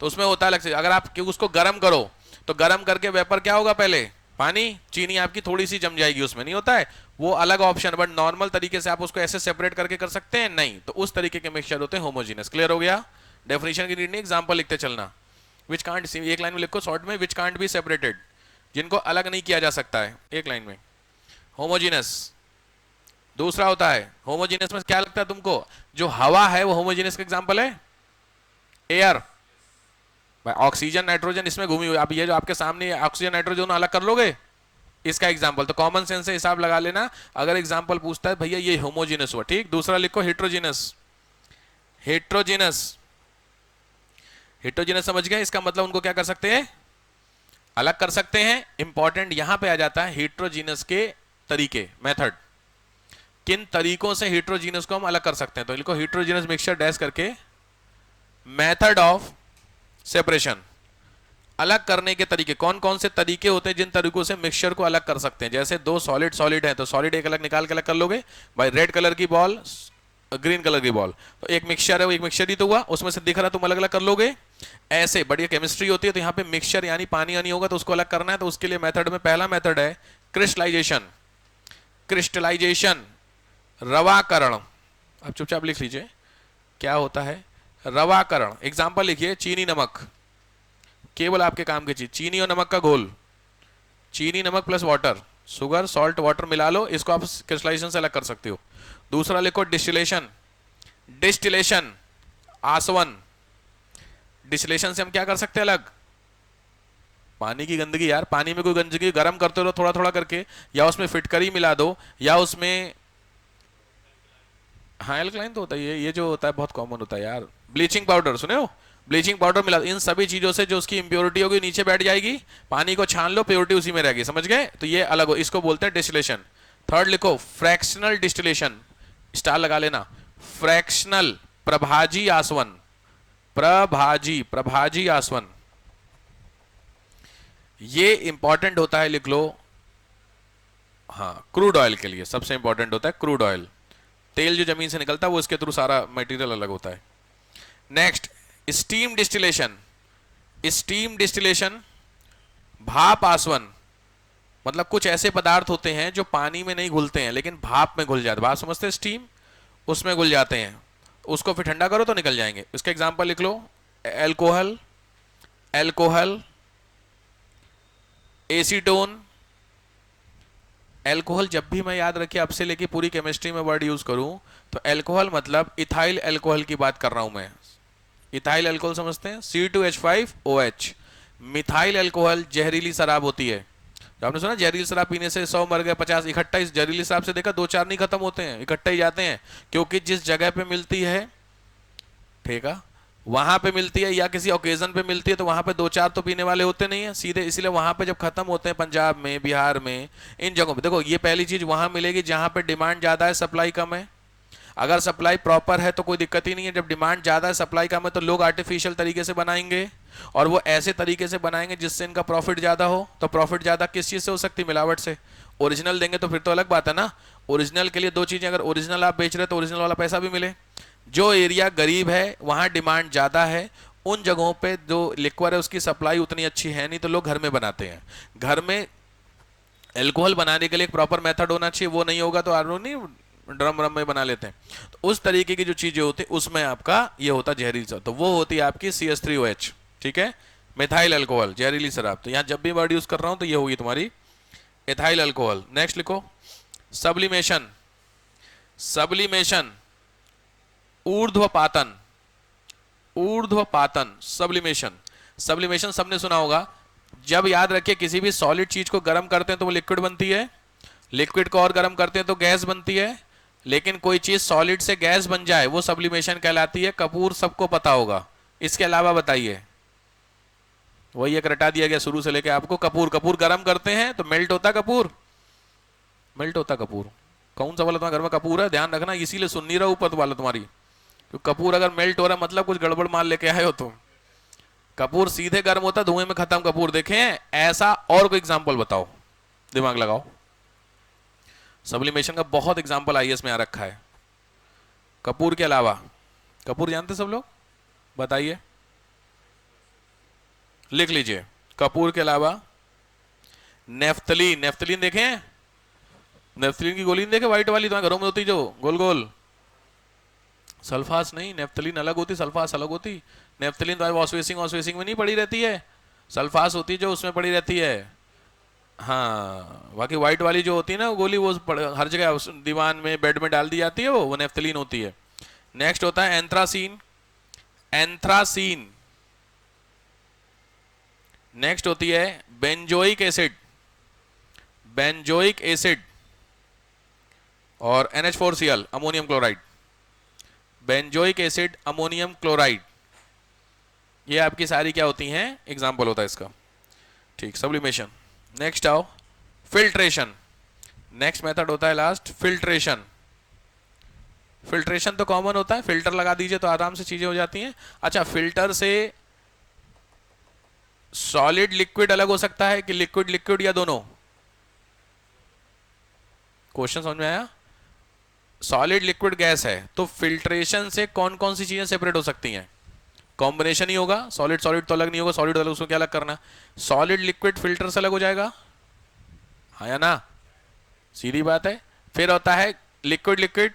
तो उसमें होता है अलग से। अगर आप उसको गर्म करो तो गर्म करके वेपर क्या होगा, पहले पानी, चीनी आपकी थोड़ी सी जम जाएगी उसमें, नहीं होता है वो अलग ऑप्शन। बट नॉर्मल तरीके से आप उसको ऐसे सेपरेट करके कर सकते हैं नहीं, तो उस तरीके के मिक्सचर होते हैं होमोजीनियस। क्लियर हो गया? डेफिनेशन की रीड नहीं, एग्जांपल लिखते चलना। विच कांट, एक लाइन में लिखो शॉर्ट में, विच कांट बी सेपरेटेड, जिनको अलग नहीं किया जा सकता है, एक लाइन में। होमोजीनियस दूसरा होता है। होमोजीनियस में क्या लगता है तुमको? जो हवा है वो होमोजीनियस का एग्जांपल है। एयर, ऑक्सीजन नाइट्रोजन इसमें घूमी हुई, आप ये जो आपके सामने ऑक्सीजन नाइट्रोजन अलग कर लोगे, इसका एग्जांपल। तो कॉमन सेंस से हिसाब लगा लेना। अगर एग्जांपल पूछता है भैया ये होमोजीनियस हुआ, ठीक। दूसरा लिखो हेट्रोजीनियस। हेट्रोजीनियस, हेट्रोजीनियस समझ गए? इसका मतलब उनको क्या कर सकते हैं, अलग कर सकते हैं। इंपॉर्टेंट यहां पे आ जाता है हेट्रोजीनियस के तरीके, मेथड। किन तरीकों से हेट्रोजीनियस को हम अलग कर सकते हैं, तो लिखो हेट्रोजीनियस मिक्सचर डैश करके मेथड ऑफ सेपरेशन। अलग करने के तरीके, कौन कौन से तरीके होते हैं जिन तरीकों से मिक्सचर को अलग कर सकते हैं। जैसे दो सॉलिड सॉलिड है तो सॉलिड एक अलग निकाल के अलग कर लोगे भाई, रेड कलर की बॉल, ग्रीन कलर की बॉल, तो एक मिक्सचर है, वो एक मिक्सचर ही तो हुआ, उसमें से दिख रहा तुम अलग अलग कर लोगे। ऐसे बढ़िया केमिस्ट्री होती है, तो यहाँ पे मिक्सचर यानी पानी आनी होगा तो उसको अलग करना है, तो उसके लिए मेथड में पहला मेथड है क्रिस्टलाइजेशन। क्रिस्टलाइजेशन, रवाकरण। अब चुपचाप लिख लीजिए क्या होता है रवाकरण। एग्जाम्पल लिखिए, चीनी नमक, केवल आपके काम की चीज, चीनी और नमक का घोल, चीनी नमक plus water, sugar salt water मिला लो, इसको आप क्रिस्टलाइजेशन से अलग कर सकते हो। दूसरा लिखो डिस्टिलेशन। डिस्टिलेशन, आसवन। डिस्टिलेशन से हम क्या कर सकते हैं अलग, पानी की गंदगी। यार पानी में कोई गंदगी गर्म करते रहो थोड़ा थोड़ा करके, या उसमें फिटकरी मिला दो, या उसमें, हाँ एल्कलाइन तो होता है, ये जो होता है बहुत कॉमन होता है यार, ब्लीचिंग पाउडर, सुने हो, ब्लीचिंग पाउडर मिला। इन सभी चीजों से जो उसकी इंप्योरिटी होगी नीचे बैठ जाएगी, पानी को छान लो, प्योरिटी उसी में रहेगी, समझ गए? तो ये अलग हो, इसको बोलते हैं डिस्टिलेशन। थर्ड लिखो फ्रैक्शनल डिस्टिलेशन, स्टार लगा लेना। फ्रैक्शनल, प्रभाजी आसवन, प्रभाजी, प्रभाजी आसवन, ये इंपॉर्टेंट होता है, लिख लो। हाँ, क्रूड ऑयल के लिए सबसे इंपॉर्टेंट होता है क्रूड ऑयल, तेल जो जमीन से निकलता है वो इसके थ्रू सारा मटेरियल अलग होता है। Next steam distillation. Steam distillation, भाप आसवन, मतलब कुछ ऐसे पदार्थ होते हैं जो पानी में नहीं घुलते हैं लेकिन भाप में घुल जाते हैं। भाप समझते हैं, स्टीम, उसमें घुल जाते हैं, उसको फिर ठंडा करो तो निकल जाएंगे। इसका एग्जांपल लिख लो, एल्कोहल, एल्कोहल, एसीटोन। एल्कोहल जब भी मैं याद रखिए अब से लेके पूरी केमिस्ट्री में वर्ड यूज करूं तो एल्कोहल मतलब इथाइल एल्कोहल की बात कर रहा हूं मैं। इथाइल अल्कोहल समझते हैं, C2H5OH। मिथाइल अल्कोहल जहरीली शराब होती है। आपने सुना जहरीली शराब पीने से 100 मर गए, 50 इकट्ठा। इस जहरीली शराब से देखा 2-4 नहीं खत्म होते हैं, इकट्ठा ही जाते हैं, क्योंकि जिस जगह पे मिलती है, ठीक है, वहां पे मिलती है या किसी ओकेजन पे मिलती है, तो वहां पे 2-4 तो पीने वाले होते नहीं है सीधे, इसलिए वहां पे जब खत्म होते हैं पंजाब में, बिहार में, इन जगहों पे, देखो ये पहली चीज वहां मिलेगी जहां पे डिमांड ज्यादा है, सप्लाई कम है। अगर सप्लाई प्रॉपर है तो कोई दिक्कत ही नहीं है। जब डिमांड ज्यादा है, सप्लाई कम है, तो लोग आर्टिफिशियल तरीके से बनाएंगे, और वो ऐसे तरीके से बनाएंगे जिससे इनका प्रॉफिट ज्यादा हो। तो प्रॉफिट ज्यादा किस चीज से हो सकती है, मिलावट से। ओरिजिनल देंगे तो फिर तो अलग बात है ना। ओरिजिनल के लिए दो चीजें, अगर ओरिजिनल आप बेच रहे तो ओरिजिनल वाला पैसा भी मिले। जो एरिया गरीब है वहां डिमांड ज्यादा है, उन जगहों पे जो लिक्वर है उसकी सप्लाई उतनी अच्छी है नहीं, तो लोग घर में बनाते हैं। घर में एल्कोहल बनाने के लिए एक प्रॉपर मेथड होना चाहिए, वो नहीं होगा तो आरो नहीं ड्रम व्रम में बना लेते हैं। तो उस तरीके की जो चीजें होती है उसमें आपका ये होता है जहरीली, तो वो होती है आपकी CH3OH, ठीक है, मिथाइल अल्कोहल, जहरीली शराब। तो यहां जब भी वर्ड यूज कर रहा हूं तो ये होगी तुम्हारी एथाइल अल्कोहल। नेक्स्ट लिखो सब्लिमेशन। सब्लिमेशन, ऊर्ध्वपातन, ऊर्ध्वपातन, सब्लिमेशन। सब्लिमेशन सबने सुना होगा। जब याद रखिए किसी भी सॉलिड चीज को गर्म करते हैं तो वो लिक्विड बनती है, लिक्विड को और गर्म करते हैं तो गैस बनती है, लेकिन कोई चीज सॉलिड से गैस बन जाए वो सब्लिमेशन कहलाती है। कपूर सबको पता होगा, इसके अलावा बताइए वही एक रटा दिया गया शुरू से लेके आपको। कपूर, कपूर गर्म करते हैं तो मेल्ट होता कपूर, मेल्ट होता कपूर। कौन सा वाला तुम्हारे घर में कपूर है, ध्यान रखना, इसीलिए सुन नहीं रहा ऊपर वाला तुम्हारी। तो कपूर अगर मेल्ट हो रहा मतलब कुछ गड़बड़ माल लेके आए हो तुम। कपूर सीधे गर्म होता, धुएं में खत्म कपूर। देखे ऐसा और कोई एग्जाम्पल बताओ, दिमाग लगाओ। सब्लिमेशन का बहुत एग्जाम्पल आईएएस में आ रखा है। कपूर के अलावा, कपूर जानते सब लोग, बताइए, लिख लीजिए। कपूर के अलावा नेफ्थलीन, नेफ्थलीन देखे हैं? नेफ्थलीन की गोली देखे, व्हाइट वाली तुम्हारे घरों में होती जो गोल गोल। सल्फास नहीं, नेफ्थलीन अलग होती, सल्फास अलग होती। नेफ्थलीन तुम्हारे वॉशवेसिंग में नहीं पड़ी रहती है, सल्फास होती है जो उसमें पड़ी रहती है। हाँ, बाकी व्हाइट वाली जो होती है ना गोली, वो हर जगह दीवान में, बेड में डाल दी जाती है, वो नेफ्थलीन होती है। नेक्स्ट होता है एंथ्रासीन, एंथ्रासीन। नेक्स्ट होती है बेंजोइक एसिड, बेंजोइक एसिड। और NH4Cl, ammonium chloride. Benzoic acid, ammonium chloride, ये आपकी सारी क्या होती हैं, एग्जाम्पल होता है इसका। ठीक, सब्लिमेशन। नेक्स्ट आओ फिल्ट्रेशन। नेक्स्ट मेथड होता है लास्ट, फिल्ट्रेशन। फिल्ट्रेशन तो कॉमन होता है, फिल्टर लगा दीजिए तो आराम से चीजें हो जाती हैं। अच्छा, फिल्टर से सॉलिड लिक्विड अलग हो सकता है कि लिक्विड लिक्विड, या दोनों? क्वेश्चन समझ में आया? सॉलिड लिक्विड गैस है तो फिल्ट्रेशन से कौन कौन सी चीजें सेपरेट हो सकती हैं? कॉम्बिनेशन ही होगा, सॉलिड सॉलिड तो अलग नहीं होगा, सॉलिड अलग, उसको क्या अलग करना? सॉलिड लिक्विड फिल्टर से अलग हो जाएगा, हाँ या ना? सीधी बात है। फिर होता है लिक्विड लिक्विड,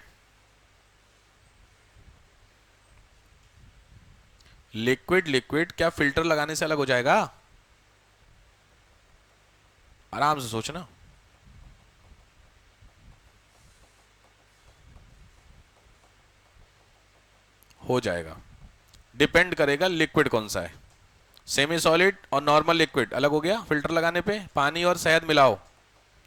लिक्विड लिक्विड क्या फिल्टर लगाने से अलग हो जाएगा? आराम से सोचना। हो जाएगा, डिपेंड करेगा लिक्विड कौन सा है। सेमी सॉलिड और नॉर्मल लिक्विड अलग हो गया फिल्टर लगाने पे। पानी और शहद मिलाओ,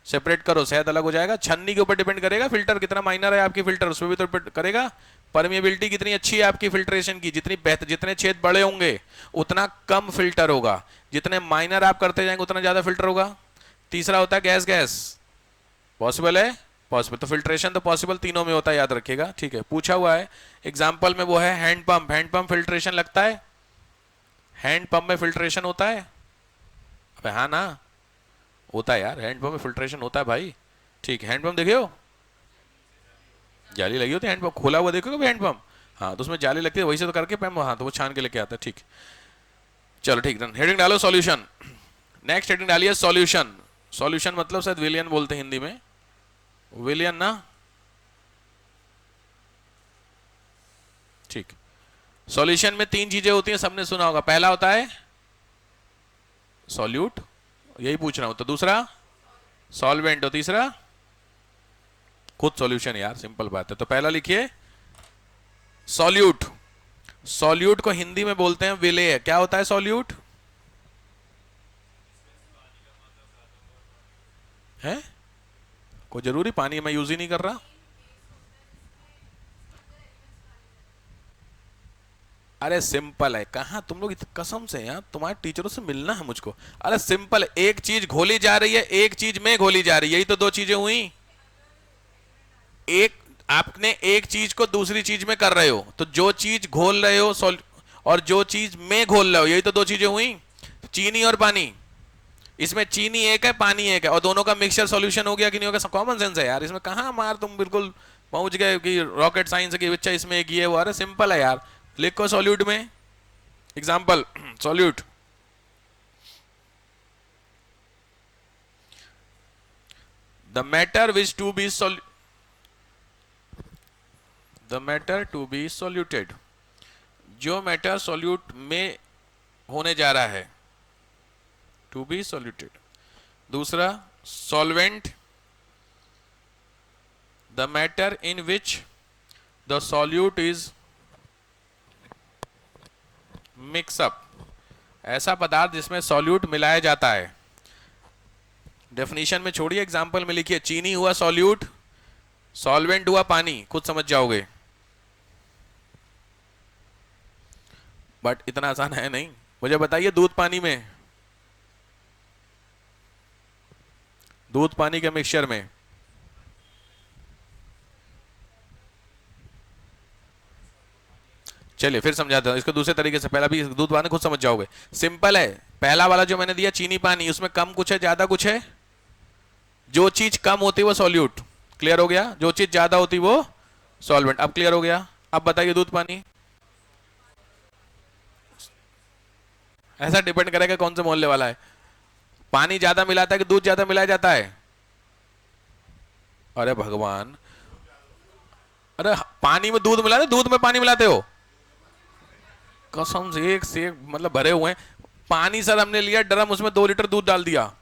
सेपरेट करो, शहद अलग हो जाएगा। छन्नी के ऊपर डिपेंड करेगा फिल्टर कितना माइनर है आपकी, फिल्टर उसमें भी तो डिपेंड करेगा। परमिएबिलिटी कितनी अच्छी है आपकी फिल्ट्रेशन की, जितनी बेहतर, जितने छेद बड़े होंगे उतना कम फिल्टर होगा, जितने माइनर आप करते जाएंगे उतना ज्यादा फिल्टर होगा। तीसरा होता है गैस गैस, पॉसिबल है, पॉसिबल। तो फिल्ट्रेशन तो पॉसिबल तीनों में होता है, याद रखिएगा। ठीक है, पूछा हुआ है एग्जाम्पल में, वो है hand pump. Hand pump filtration लगता है, हैंड पंप में फिल्ट्रेशन होता है? अबे हाँ ना, होता है यार, हैंड पंप में फिल्ट्रेशन होता है भाई। ठीक, हैंड पंप देखे हो, जाली लगी होती है, हैंड पंप खोला हुआ देखो हैंड पंप, हाँ तो उसमें जाली लगती है, वही से तो करके पंप, हाँ तो वो छान के लेके आता है। ठीक, चलो ठीक, हेडिंग डालो सॉल्यूशन। नेक्स्ट हेडिंग डालिए सॉल्यूशन। सॉल्यूशन मतलब शायद विलियन बोलते हैं हिंदी में, विलियन ना? ठीक, सॉल्यूशन में तीन चीजें होती हैं, सबने सुना होगा। पहला होता है सॉल्यूट, यही पूछ रहा हूं, तो दूसरा सॉल्वेंट, और तीसरा खुद सॉल्यूशन। यार सिंपल बात है, तो पहला लिखिए सॉल्यूट। सॉल्यूट को हिंदी में बोलते हैं विलेय। क्या होता है सॉल्यूट? है कोई जरूरी पानी मैं यूज ही नहीं कर रहा? अरे सिंपल है, कहा तुम लोग कसम से यार, तुम्हारे टीचरों से मिलना है मुझको। अरे सिंपल है, एक चीज घोली जा रही है, एक चीज में घोली जा रही है, यही तो दो चीजें हुई। एक, आपने एक चीज को दूसरी चीज में कर रहे हो, तो जो चीज घोल रहे हो और जो चीज में घोल रहे हो, यही तो दो चीजें हुई। चीनी और पानी, इसमें चीनी एक है, पानी एक है, और दोनों का मिक्सचर सॉल्यूशन हो गया कि नहीं हो गया? कॉमन सेंस है यार, इसमें कहां मार तुम बिल्कुल पहुंच गए कि रॉकेट साइंस की बच्चा इसमें एक ये वो। अरे सिंपल है यार, लिखो सॉल्यूट में example. Solute, the matter which to be the matter to be soluted, जो मैटर सॉल्यूट में होने जा रहा है, टू बी सॉल्यूटेड। दूसरा solvent, the matter in which the solute is mix up, ऐसा पदार्थ जिसमें सॉल्यूट मिलाया जाता है। डेफिनेशन में छोड़िए, एग्जांपल में लिखिए। चीनी हुआ सॉल्यूट, सॉल्वेंट हुआ पानी, खुद समझ जाओगे। बट इतना आसान है नहीं। मुझे बताइए दूध पानी में दूध पानी के मिक्सचर में। चलिए फिर समझाता हूं इसको दूसरे तरीके से, पहला भी दूध पानी खुद समझ जाओगे। सिंपल है, पहला वाला जो मैंने दिया चीनी पानी, उसमें कम कुछ है ज्यादा कुछ है? जो चीज कम होती है वो सॉल्यूट, क्लियर हो गया। जो चीज ज्यादा होती वो सॉल्वेंट, अब क्लियर हो गया। अब बताइए दूध पानी, ऐसा डिपेंड करेगा कौन से मोहल्ले वाला है। पानी ज्यादा मिलाता है कि दूध ज्यादा मिलाया जाता है? अरे भगवान, अरे पानी में दूध मिलाते, दूध में पानी मिलाते हो? कसम से एक मतलब भरे हुए हैं। पानी सर हमने लिया ड्रम, उसमें 2 लीटर दूध डाल दिया,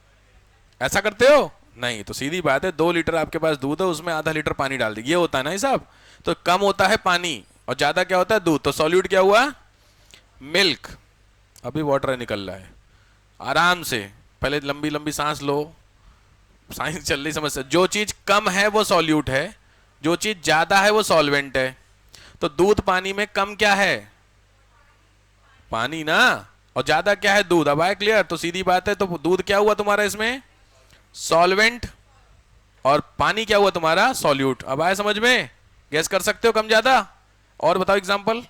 ऐसा करते हो? नहीं, तो सीधी बात है, 2 लीटर आपके पास दूध है, उसमें आधा लीटर पानी डाल दी, ये होता है ना हिसाब। तो कम होता है पानी और ज्यादा क्या होता है? दूध। तो सॉल्यूट क्या हुआ? मिल्क। अभी वाटर निकल रहा है, आराम से, पहले लंबी लंबी सांस लो, साइंस चल रही समझ। जो चीज कम है वो सॉल्यूट है, जो चीज ज्यादा है वो सॉल्वेंट है। तो दूध पानी में कम क्या है? पानी ना, और ज्यादा क्या है? दूध। अब आए क्लियर? तो सीधी बात है, तो दूध क्या हुआ तुम्हारा इसमें? सॉल्वेंट। और पानी क्या हुआ तुम्हारा? सॉल्यूट। अब आए समझ में? गैस कर सकते हो कम ज्यादा? और बताओ एग्जांपल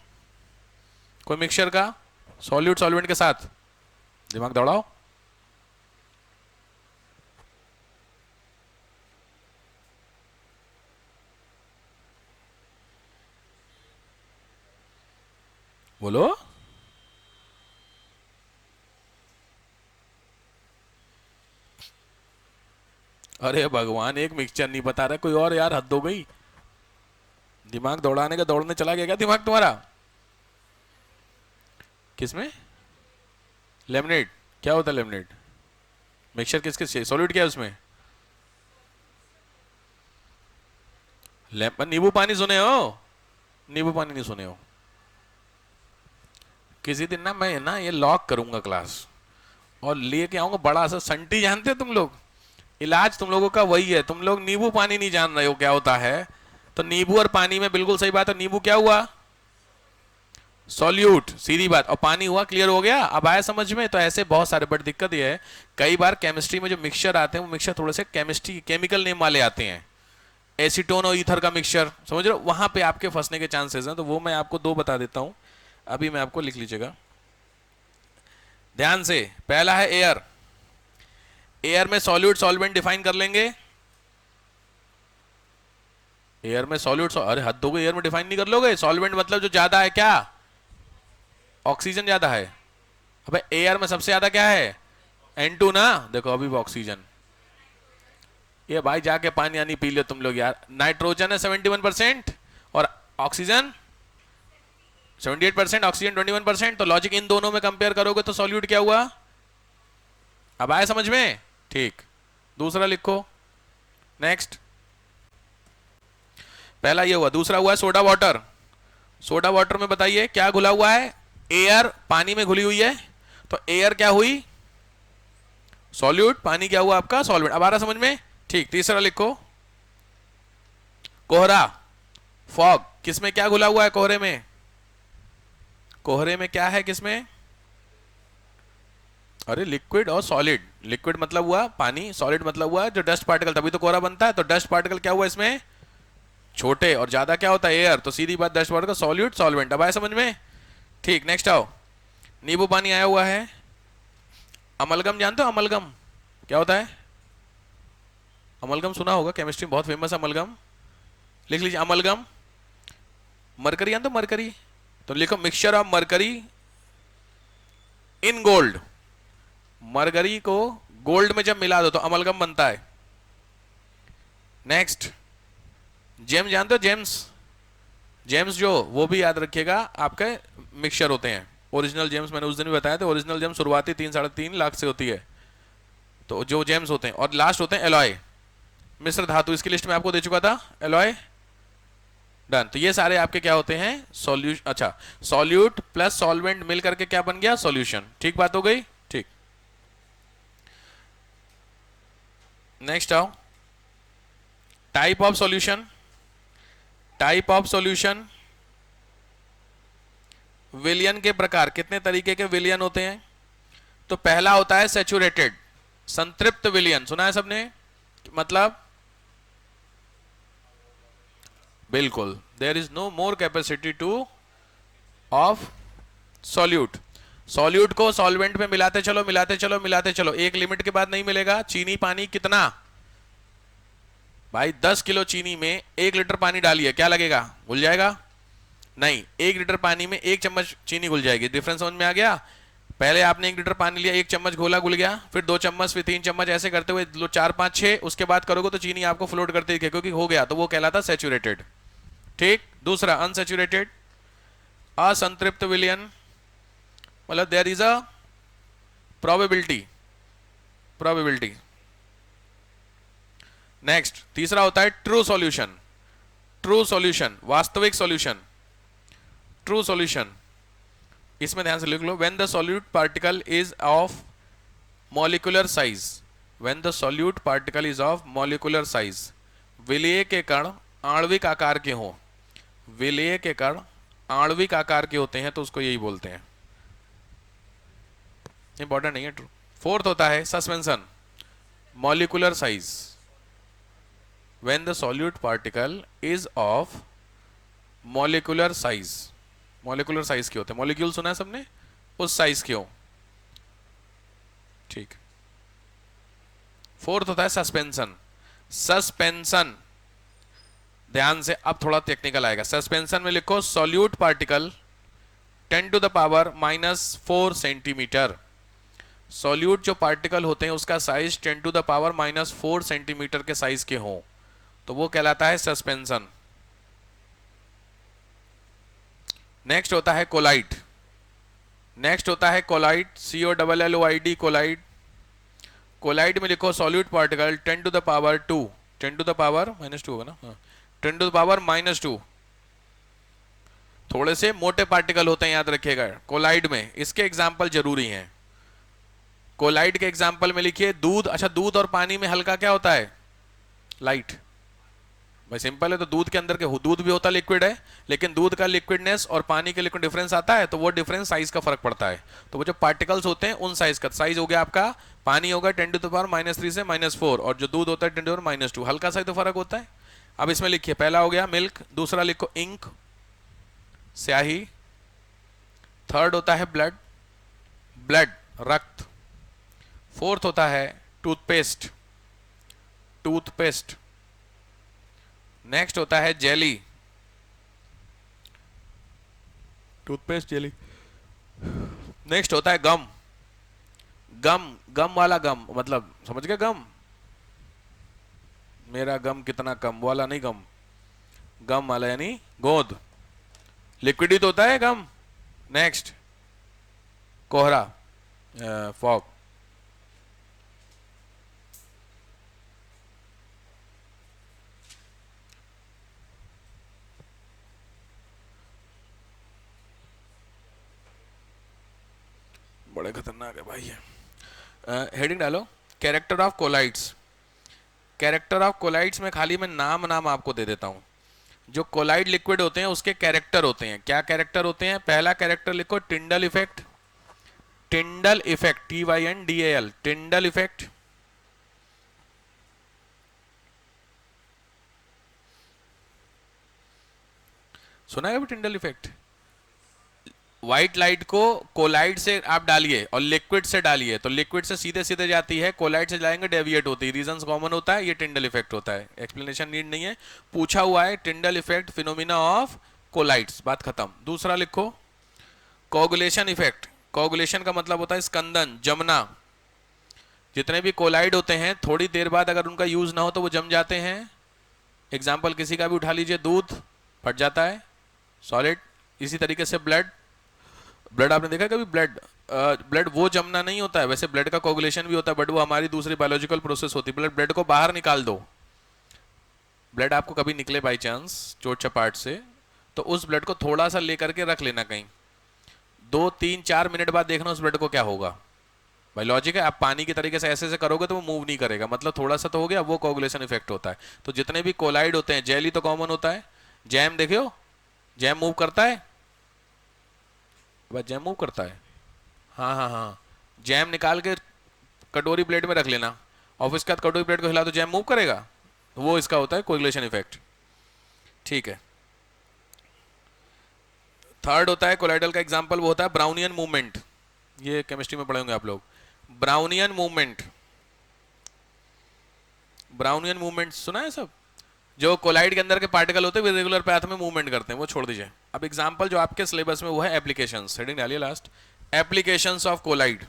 कोई मिक्सचर का सॉल्यूट सॉल्वेंट के साथ, दिमाग दौड़ाओ। बोलो। अरे भगवान, एक मिक्सचर नहीं बता रहा कोई और, यार हद हो गई। दिमाग दौड़ाने का दौड़ने चला गया क्या दिमाग तुम्हारा? किसमें? लेमनेड। क्या होता है लेमनेड? मिक्सचर किस किस चाहिए? सॉलिड क्या है उसमें? नींबू पानी सुने हो? नींबू पानी नहीं सुने हो? किसी दिन ना मैं ना ये लॉक करूंगा क्लास और लेके आऊंगा बड़ा सा संटी, जानते हो तुम लोग? इलाज तुम लोगों का वही है, तुम लोग नींबू पानी नहीं जान रहे हो क्या होता है। तो नींबू और पानी में बिल्कुल सही बात है, नींबू क्या हुआ? सॉल्यूट, सीधी बात। और पानी हुआ, क्लियर हो गया? अब आया समझ में? तो ऐसे बहुत सारे, बट दिक्कत ये है कई बार केमिस्ट्री में जो मिक्सचर आते हैं वो मिक्सचर थोड़े से केमिस्ट्री केमिकल नेम वाले आते हैं, एसीटोन और ईथर का मिक्सचर, समझ रहे हो? वहां पे आपके फंसने के चांसेस हैं। तो वो मैं आपको 2 बता देता हूं, अभी मैं आपको लिख लीजिएगा ध्यान से। पहला है एयर। एयर में सॉल्यूट सॉल्वेंट डिफाइन कर लेंगे। एयर में सॉल्यूट, अरे हद हो गई, एयर में डिफाइन नहीं कर लोगे? सॉल्वेंट मतलब जो ज्यादा है, क्या? ऑक्सीजन ज्यादा है। अबे एयर में सबसे ज्यादा क्या है? N2 ना। देखो अभी भी ऑक्सीजन। ये भाई जाके पानी आनी पी लियो तुम लोग यार। नाइट्रोजन है 71% और ऑक्सीजन 78%, ऑक्सीजन 21%। तो लॉजिक इन दोनों में कंपेयर करोगे तो सॉल्यूट क्या हुआ? अब आए समझ में? ठीक। दूसरा लिखो, नेक्स्ट। पहला ये हुआ, दूसरा हुआ सोडा वाटर। सोडा वाटर में बताइए क्या घुला हुआ है? एयर पानी में घुली हुई है, तो एयर क्या हुई? सॉल्यूट। पानी क्या हुआ आपका? सॉल्वेंट। अब आ रहा समझ में? ठीक। तीसरा लिखो, कोहरा, फॉग। किसमें क्या घुला हुआ है? कोहरे में। कोहरे में क्या है किसमें? अरे लिक्विड और सॉलिड। लिक्विड मतलब हुआ पानी, सॉलिड मतलब हुआ जो डस्ट पार्टिकल, तभी तो कोहरा बनता है। तो डस्ट पार्टिकल क्या हुआ इसमें? छोटे, और ज्यादा क्या होता है? एयर। तो सीधी बात, डस्ट पार्टिकल सॉल्यूट सॉल्वेंट। अब आया समझ में? ठीक। नेक्स्ट आओ, नींबू पानी आया हुआ है। अमलगम जानते हो? अमलगम क्या होता है? अमलगम सुना होगा, केमिस्ट्री में बहुत फेमस है अमलगम। लिख लीजिए अमलगम। मरकरी जानते हो? मरकरी। तो लिखो mixture of mercury in gold. Mercury को गोल्ड में जब मिला दो तो अमलगम बनता है। नेक्स्ट, जेम्स जानते हो? जेम्स। जेम्स जो, वो भी याद रखिएगा आपके मिक्सचर होते हैं। ओरिजिनल जेम्स मैंने उस दिन भी बताया था, ओरिजिनल जेम्स शुरुआती 3-3.5 लाख से होती है, तो जो जेम्स होते हैं। और लास्ट होते हैं एलॉय, मिश्र धातु। इसकी लिस्ट में आपको दे चुका था, एलॉय। डन। तो ये सारे आपके क्या होते हैं? सॉल्यूशन। अच्छा, सॉल्यूट प्लस सॉल्वेंट मिल करके क्या बन गया? सॉल्यूशन। ठीक बात हो गई? ठीक। नेक्स्ट आओ, type of solution. Type of solution, विलयन के प्रकार। कितने तरीके के विलयन होते हैं? तो पहला होता है सैचुरेटेड, संतृप्त विलयन, सुना है सबने? मतलब बिल्कुल, there is no more capacity to of solute. Solute को सॉल्वेंट में मिलाते चलो मिलाते चलो मिलाते चलो, एक लिमिट के बाद नहीं मिलेगा। चीनी पानी कितना भाई, 10 किलो चीनी में 1 लीटर पानी डालिए, क्या लगेगा, घुल जाएगा? नहीं, 1 लीटर पानी में 1 चम्मच चीनी घुल जाएगी। डिफरेंस समझ में आ गया? पहले आपने 1 लीटर पानी लिया, 1 चम्मच घोला, घुल गया, फिर 2 चम्मच, फिर 3 चम्मच, ऐसे करते हुए 4 5 6, उसके बाद करोगे तो चीनी आपको फ्लोट करते दिखे, क्योंकि हो गया, तो वो कहलाता सैचुरेटेड। ठीक। दूसरा अनसैचुरेटेड, असंतृप्त विलयन, मतलब there is a probability, probability. Next तीसरा होता है ट्रू सॉल्यूशन। ट्रू सॉल्यूशन, वास्तविक सॉल्यूशन, ट्रू सॉल्यूशन। इसमें ध्यान से लिख लो, when the solute particle is of molecular size, when the solute particle is of molecular size, विलेय के कण आणविक आकार के हों, विलेय के कण आणविक आकार के होते हैं तो उसको यही बोलते हैं। इंपॉर्टेंट नहीं है, ट्रू। फोर्थ होता है suspension, molecular size, when the solute particle is of molecular size, molecular size के होते हैं, मॉलिक्यूल सुना है सबने, उस साइज के हो। ठीक। फोर्थ होता है सस्पेंशन। सस्पेंशन, ध्यान से, अब थोड़ा टेक्निकल आएगा। सस्पेंशन में लिखो solute particle 10 to the power -4 centimetre. Solute जो पार्टिकल होते हैं उसका size 10 to the power -4 centimetre के साइज के हों तो वो कहलाता है सस्पेंशन। नेक्स्ट होता है कोलाइड। नेक्स्ट होता है कोलाइड, COLLOID, कोलाइड। कोलाइड में लिखो solute particle 10 to the power 2, 10 to the power -2 होगा ना, हाँ, 10 टू द पावर -2। थोड़े से मोटे पार्टिकल होते हैं, याद रखिएगा कोलाइड में। इसके एग्जाम्पल जरूरी हैं। कोलाइड के एग्जाम्पल में लिखिए दूध। अच्छा, दूध और पानी में हल्का क्या होता है, लाइट। भाई सिंपल है, तो दूध के अंदर के दूध भी होता लिक्विड है, लेकिन दूध का लिक्विडनेस और पानी के लिक्विड डिफरेंस आता है, तो वो डिफरेंस साइज का फर्क पड़ता है। तो वो जो पार्टिकल्स होते हैं उन साइज का, साइज हो गया आपका, पानी होगा 10 टू द पावर -3 से -4, और जो दूध होता है 10 टू द पावर -2, हल्का सा ही तो फर्क होता है। अब इसमें लिखिए, पहला हो गया मिल्क, दूसरा लिखो इंक, स्याही, थर्ड होता है ब्लड, ब्लड रक्त, फोर्थ होता है टूथपेस्ट, टूथपेस्ट, नेक्स्ट होता है जेली, टूथपेस्ट जेली, नेक्स्ट होता है गम, गम, गम वाला गम, मतलब समझ गए, गम, मेरा गम कितना कम वाला नहीं, गम, गम वाला यानी गोंद, लिक्विड ही तो होता है गम। नेक्स्ट कोहरा, फॉग। बड़े खतरनाक है भाई ये। हेडिंग डालो, character of colloids. Character of colloids में खाली मैं नाम आपको दे देता हूं। जो कोलाइड लिक्विड होते हैं उसके कैरेक्टर होते हैं। क्या कैरेक्टर होते हैं? पहला कैरेक्टर लिखो Tyndall effect, Tyndall effect, TYNDAL, Tyndall effect. सुना है अभी टिंडल इफेक्ट? व्हाइट लाइट को कोलाइड से आप डालिए और लिक्विड से डालिए तो लिक्विड से सीधे सीधे जाती है, कोलाइड से जाएंगे डेविएट होती है, रीजंस कॉमन होता है, ये टिंडल इफेक्ट होता है। एक्सप्लेनेशन नीड नहीं है, पूछा हुआ है, Tyndall effect phenomena of colloids, बात खत्म। दूसरा लिखो कोगुलेशन इफेक्ट। कोगुलेशन का मतलब होता है स्कंदन, जमना। जितने भी कोलाइड होते हैं थोड़ी देर बाद अगर उनका यूज ना हो तो वो जम जाते हैं। एग्जाम्पल किसी का भी उठा लीजिए, दूध फट जाता है, सॉलिड। इसी तरीके से ब्लड, ब्लड आपने देखा कभी? ब्लड ब्लड वो जमना नहीं होता है, वैसे ब्लड का कोगुलेशन भी होता है, बट वो हमारी दूसरी बायोलॉजिकल प्रोसेस होती है। ब्लड को बाहर निकाल दो, ब्लड आपको कभी निकले बाई चांस चोट चपाट से, तो उस ब्लड को थोड़ा सा लेकर के रख लेना कहीं, 2-3-4 मिनट बाद देखना उस ब्लड को क्या होगा। भाई लॉजिक है, आप पानी की तरीके से ऐसे करोगे तो वो मूव नहीं करेगा, मतलब थोड़ा सा तो हो गया, वो कोगुलेशन इफेक्ट होता है। तो जितने भी कोलाइड होते हैं, जेली तो कॉमन होता है, जैम देखियो, जैम मूव करता है, जैम मूव करता है, हाँ हाँ हाँ, जैम निकाल के कटोरी प्लेट में रख लेना, ऑफिस का कटोरी प्लेट को हिला तो जैम मूव करेगा, तो वो इसका होता है कोरिलेशन इफेक्ट। ठीक है। थर्ड होता है कोलाइडल का एग्जांपल, वो होता है ब्राउनियन मूवमेंट। ये केमिस्ट्री में पढ़े होंगे आप लोग, ब्राउनियन मूवमेंट। ब्राउनियन मूवमेंट सुना है सब? जो कोलाइड के अंदर के पार्टिकल होते हैं वे रेगुलर पाथ में मूवमेंट करते हैं, वो छोड़ दीजिए। अब एग्जांपल जो आपके सिलेबस में वो है एप्लीकेशंस, हेडिंग डालिए last, applications of colloid.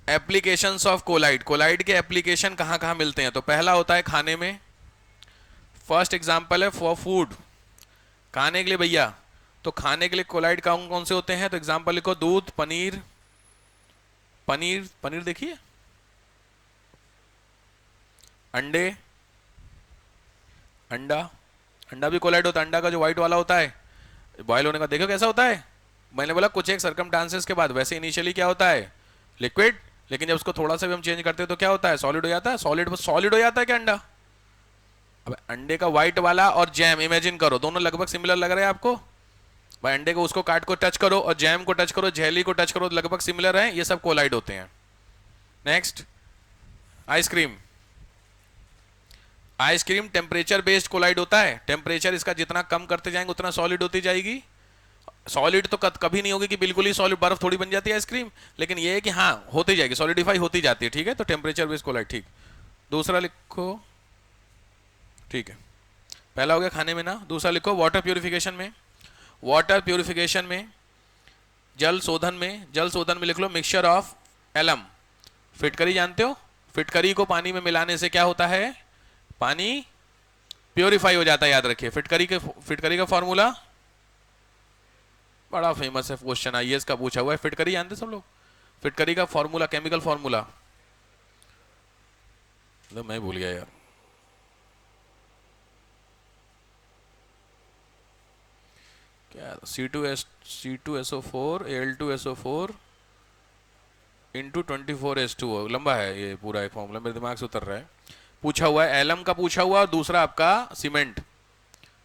Applications of colloid, colloid के एप्लीकेशन कहाँ कहाँ मिलते हैं? तो पहला होता है खाने में, फर्स्ट एग्जांपल है फॉर फूड, खाने के लिए भैया। तो खाने के लिए कोलाइड कौन कौन से होते हैं? तो एग्जांपल लिखो, दूध, पनीर, पनीर पनीर देखिए, अंडे, अंडा, अंडा भी कोलाइड होता है। अंडा का जो व्हाइट वाला होता है बॉयल होने का देखो कैसा होता है। मैंने बोला कुछ एक सर्कमस्टांसेस के बाद, वैसे इनिशियली क्या होता है? लिक्विड, लेकिन जब उसको थोड़ा सा भी हम चेंज करते हैं तो क्या होता है? सॉलिड हो जाता है। सॉलिड सॉलिड हो जाता है क्या अंडा? अब अंडे का व्हाइट वाला और जैम इमेजिन करो, दोनों लगभग सिमिलर लग रहे हैं आपको? भाई अंडे को उसको काट को टच करो और जैम को टच करो, जेली को टच करो, लगभग सिमिलर है, ये सब कोलाइड होते हैं। Next, ice cream. Ice cream temperature based colloid होता है। टेम्परेचर इसका जितना कम करते जाएंगे उतना सॉलिड होती जाएगी। सॉलिड तो कभी नहीं होगी कि बिल्कुल ही सॉलिड, बर्फ थोड़ी बन जाती है आइसक्रीम, लेकिन ये है कि हाँ होती जाएगी, सॉलिडिफाई होती जाती है। ठीक है, तो टेम्परेचर बेस्ड कोलाइड। ठीक, दूसरा लिखो। ठीक है, पहला हो गया खाने में ना, दूसरा लिखो वाटर प्यूरिफिकेशन में। वाटर प्यूरिफिकेशन में, जल शोधन में, जल शोधन में लिख लो मिक्सचर ऑफ एलम, फिटकरी जानते हो? फिटकरी को पानी में मिलाने से क्या होता है? पानी प्योरीफाई हो जाता है, याद रखिए। फिटकरी का फॉर्मूला बड़ा फेमस है, क्वेश्चन आईएएस का पूछा हुआ है। फिटकरी जानते सब लोग? फिटकरी का फॉर्मूला, केमिकल फॉर्मूला, तो मैं भूल गया यार। क्या? C2SO4 Al2SO4 इंटू 24H2O, लंबा है ये पूरा एक फॉर्मूला, मेरे दिमाग से उतर रहा है। पूछा हुआ है एलम का पूछा हुआ, और दूसरा आपका सीमेंट।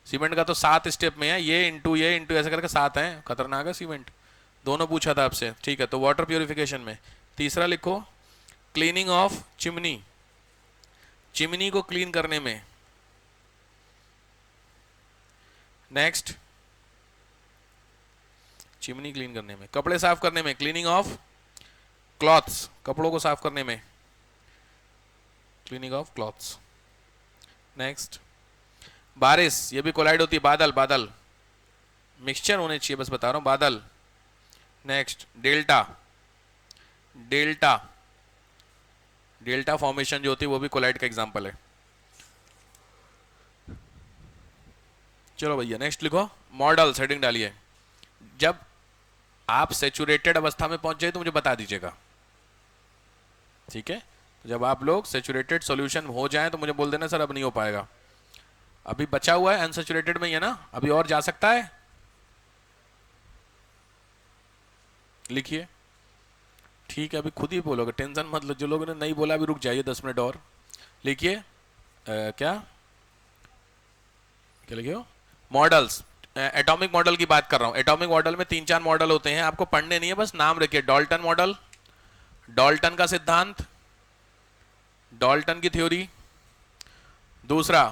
सीमेंट का तो 7 स्टेप में है, ये इंटू ऐसे करके 7 है, खतरनाक है सीमेंट। दोनों पूछा था आपसे। ठीक है, तो वाटर प्योरिफिकेशन में। तीसरा लिखो क्लीनिंग ऑफ चिमनी, चिमनी को क्लीन करने में। नेक्स्ट, चिमनी क्लीन करने में। कपड़े साफ करने में, क्लीनिंग ऑफ क्लॉथ्स, कपड़ों को साफ करने में, क्लीनिंग ऑफ क्लॉथ्स। नेक्स्ट, बारिश, ये भी कोलाइड होती है। बादल, बादल मिक्सचर होने चाहिए, बस बता रहा हूं, बादल। Next, delta, delta, delta formation जो होती है वो भी कोलाइड का एग्जांपल है। चलो भैया नेक्स्ट लिखो, मॉडल्स, हेडिंग डालिए। जब आप सेचुरेटेड अवस्था में पहुंच जाए तो मुझे बता दीजिएगा, ठीक है? तो जब आप लोग सेचुरेटेड सॉल्यूशन हो जाए तो मुझे बोल देना सर अब नहीं हो पाएगा। अभी बचा हुआ है अनसेचुरेटेड में ही है ना, अभी और जा सकता है। लिखिए, ठीक है, अभी खुद ही बोलोगे, टेंशन मत लो। जो लोगों ने नहीं बोला अभी रुक जाइए 10 मिनट और। लिखिए क्या क्या लिखे हो? मॉडल्स, एटॉमिक मॉडल की बात कर रहा हूं। एटॉमिक मॉडल में 3-4 मॉडल होते हैं, आपको पढ़ने नहीं है, बस नाम रखिए। डाल्टन मॉडल, डाल्टन का सिद्धांत, डाल्टन की थ्योरी। दूसरा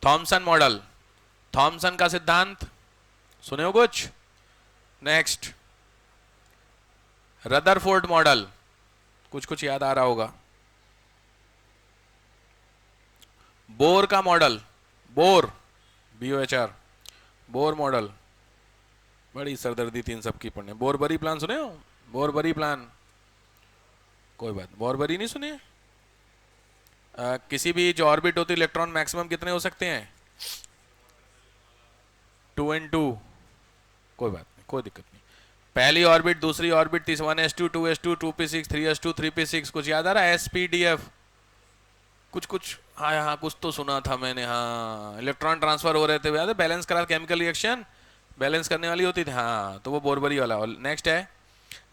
थॉमसन मॉडल, थॉमसन का सिद्धांत, सुने हो कुछ? नेक्स्ट, रदरफोर्ड मॉडल, कुछ कुछ याद आ रहा होगा। बोर का model, bore, BOHR, Bohr model. बड़ी सरदर्दी तीन सबकी पढ़ने। बोरबरी प्लान सुने हो? बोरबरी प्लान, कोई बात, बोरबरी नहीं सुने? किसी भी जो ऑर्बिट होती है इलेक्ट्रॉन मैक्सिमम कितने हो सकते हैं? 2n2, कोई बात नहीं, कोई दिक्कत नहीं। पहली ऑर्बिट, दूसरी ऑर्बिट, तीसरी 1s2 2s2 2p6 3s2 3p6, कुछ याद आ रहा है? SPDF, कुछ कुछ, हाँ हाँ कुछ तो सुना था मैंने। हाँ, इलेक्ट्रॉन ट्रांसफर हो रहे थे, याद है? बैलेंस करा, केमिकल रिएक्शन बैलेंस करने वाली होती थी। हाँ, तो वो बोरबरी वाला। नेक्स्ट है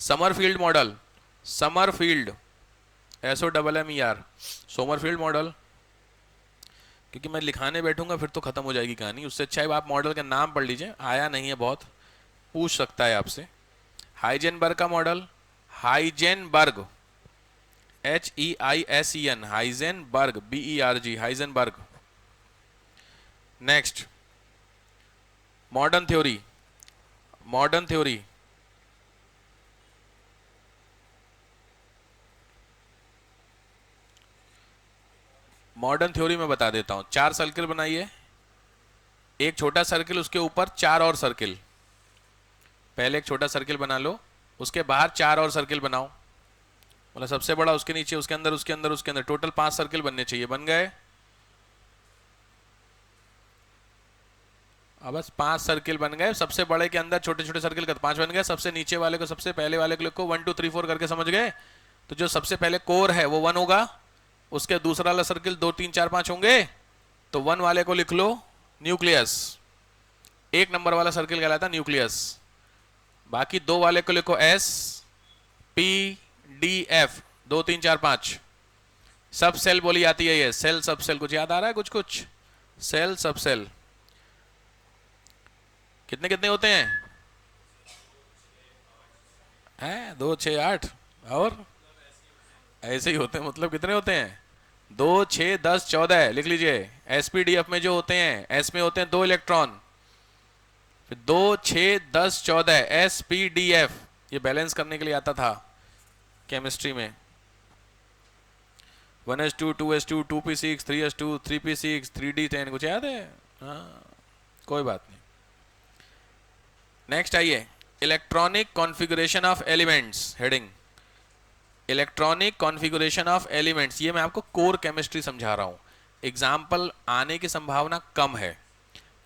Sommerfeld model, Sommerfeld, SOMMER, Sommerfeld model. क्योंकि मैं लिखाने बैठूंगा फिर तो खत्म हो जाएगी कहानी, उससे अच्छा है आप मॉडल के नाम पढ़ लीजिए, आया नहीं है बहुत, पूछ सकता है आपसे। हाइजेनबर्ग का model, Heisenberg, HEISEN, Heisenberg, BERG, Heisenberg. Next, modern theory. Modern theory modern theory में बता देता हूं। 4 सर्किल बनाइए, एक छोटा सर्किल, उसके ऊपर 4 और सर्किल। पहले एक छोटा सर्किल बना लो, उसके बाहर 4 और सर्किल बनाओ, मतलब सबसे बड़ा उसके नीचे, उसके अंदर, उसके अंदर, उसके अंदर, टोटल 5 सर्किल बनने चाहिए। बन गए? अब बस 5 सर्किल बन गए। सबसे बड़े के अंदर छोटे छोटे सर्किल कर 5 बन गए। सबसे नीचे वाले को, सबसे पहले वाले को लिखो 1 2 3 4 करके, समझ गए? तो जो सबसे पहले कोर है वो 1 होगा, उसके दूसरा वाला सर्किल 2 3 4 5 होंगे, तो 1 वाले को लिख लो न्यूक्लियस। 1 नंबर वाला सर्किल कहलाता न्यूक्लियस। बाकी 2 वाले को लिखो S P D F, 2 3 4 5। सब सेल बोली जाती है ये, सेल सब सेल। कुछ याद आ रहा है? कुछ कुछ सेल सब सेल कितने कितने होते हैं? 2 6 8, और ऐसे ही होते हैं। मतलब कितने होते हैं? 2 6 10 14। लिख लीजिए। SPDF में जो होते हैं, S में होते हैं 2 इलेक्ट्रॉन, फिर 2 6 10 14 SPDF। ये बैलेंस करने के लिए आता था केमिस्ट्री में। 1s2 2s2 2p6 3s2 3p6 3d10। कुछ याद है? हाँ, कोई बात नहीं। नेक्स्ट आइए, electronic configuration of elements. Heading electronic configuration of elements. ये मैं आपको कोर केमिस्ट्री समझा रहा हूँ। एग्जाम्पल आने की संभावना कम है,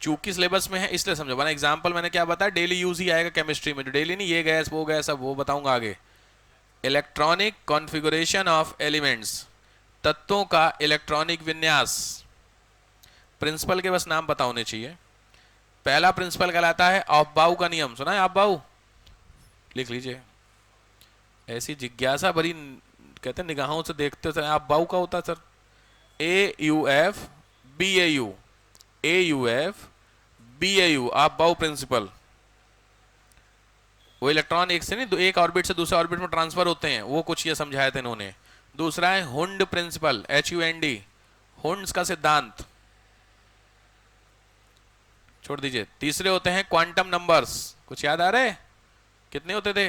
चूंकि सिलेबस में है इसलिए समझो। वरना एग्जाम्पल मैंने क्या बताया, डेली यूज ही आएगा केमिस्ट्री में। जो डेली नहीं, ये गैस वो गैस, सब वो बताऊंगा आगे। इलेक्ट्रॉनिक कॉन्फ़िगरेशन ऑफ एलिमेंट्स, तत्वों का इलेक्ट्रॉनिक विन्यास। प्रिंसिपल के बस नाम पता होने चाहिए। पहला प्रिंसिपल कहलाता है ऑफबाउ का नियम। सुना है ऑफबाउ? लिख लीजिए। ऐसी जिज्ञासा भरी, कहते हैं निगाहों से देखते हो, ऑफबाउ का होता sir? AUF BAU, AUF BAU, aufbau principle. वो इलेक्ट्रॉन एक से नहीं, एक ऑर्बिट से दूसरे ऑर्बिट में ट्रांसफर होते हैं, वो कुछ ये समझाए थे इन्होंने। दूसरा है हुंड प्रिंसिपल, HUND, हुंड्स का सिद्धांत, छोड़ दीजिए। तीसरे होते हैं क्वांटम नंबर्स। कुछ याद आ रहे? कितने होते थे?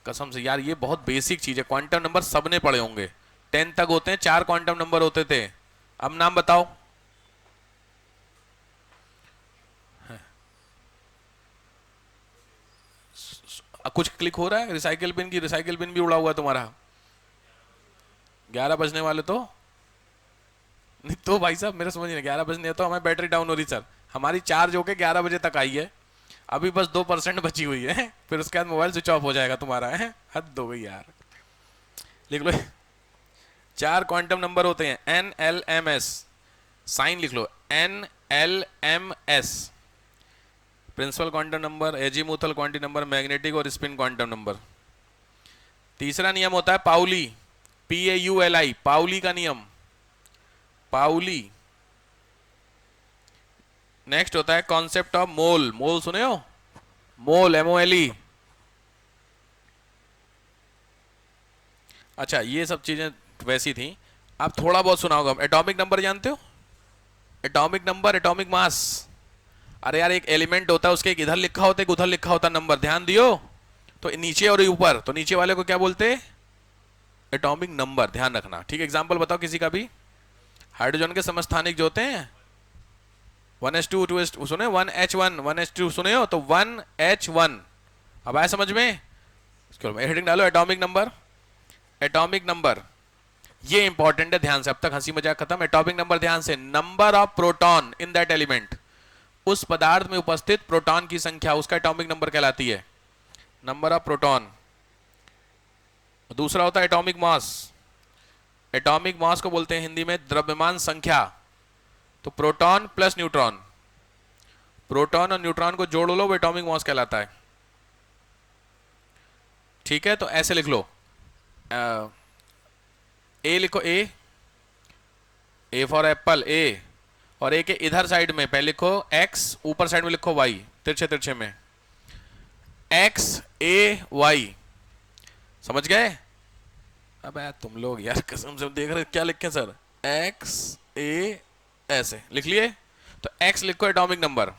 कसम से यार, ये बहुत बेसिक चीज है। क्वांटम नंबर सबने पढ़े होंगे, 10 तक होते हैं। 4 क्वांटम नंबर होते थे। अब नाम बताओ। कुछ क्लिक हो रहा है? रिसाइकिल बिन की, रिसाइकिल बिन भी उड़ा हुआ है तुम्हारा। 11 बजने वाले तो नहीं तो भाई साहब, मेरा समझ नहीं, 11 बजने तो हमारी बैटरी डाउन हो रही सर। हमारी चार्ज होके 11 बजे तक आई है, अभी बस 2% बची हुई है, फिर उसके बाद मोबाइल स्विच ऑफ हो जाएगा तुम्हारा। है हद हो गई यार। लिख लो, 4 क्वांटम नंबर होते हैं। NLMS, साइन लिख लो, NLMS। Principal quantum number, azimuthal quantum number, magnetic और स्पिन क्वांटम नंबर। तीसरा नियम होता है पाउली, PAULI, पाउली का नियम, पाउली। नेक्स्ट होता है कॉन्सेप्ट ऑफ मोल। मोल सुने हो? मोल, MOLE। अच्छा, ये सब चीजें वैसी थी। अब थोड़ा बहुत सुना होगा। एटॉमिक नंबर जानते हो? Atomic number, atomic mass. अरे यार, एक एलिमेंट होता है, उसके एक इधर लिखा होता है, एक उधर लिखा होता है नंबर। ध्यान दियो, तो नीचे और ऊपर, तो नीचे वाले को क्या बोलते हैं? Atomic number. ध्यान रखना, ठीक है? एग्जाम्पल बताओ किसी का भी। हाइड्रोजन के समस्थानिक जो होते हैं, 1s2 2s2 सुने, 1H1 1H2 सुने हो, तो 1H1। अब आया समझ में? हेडिंग डालो एटॉमिक नंबर। एटॉमिक नंबर ये इंपॉर्टेंट है, ध्यान से। अब तक हंसी मजाक खत्म। एटॉमिक नंबर ध्यान से, number of proton in that element, उस पदार्थ में उपस्थित प्रोटॉन की संख्या, उसका एटॉमिक नंबर कहलाती है, नंबर ऑफ प्रोटॉन। दूसरा होता है एटॉमिक मास। एटॉमिक मास को बोलते हैं हिंदी में द्रव्यमान संख्या। तो प्रोटॉन प्लस न्यूट्रॉन, प्रोटॉन और न्यूट्रॉन को जोड़ लो, वो एटॉमिक मास कहलाता है। ठीक है, तो ऐसे लिख लो। ए लिखो, ए फॉर एप्पल, ए। और ए के इधर साइड में पहले लिखो एक्स, ऊपर साइड में लिखो वाई, तिरछे तिरछे में, XAY। समझ गए? अब यार तुम लोग यार कसम से देख रहे क्या लिखे सर, एक्स ए ऐसे लिख लिए। तो एक्स लिखो एटॉमिक नंबर,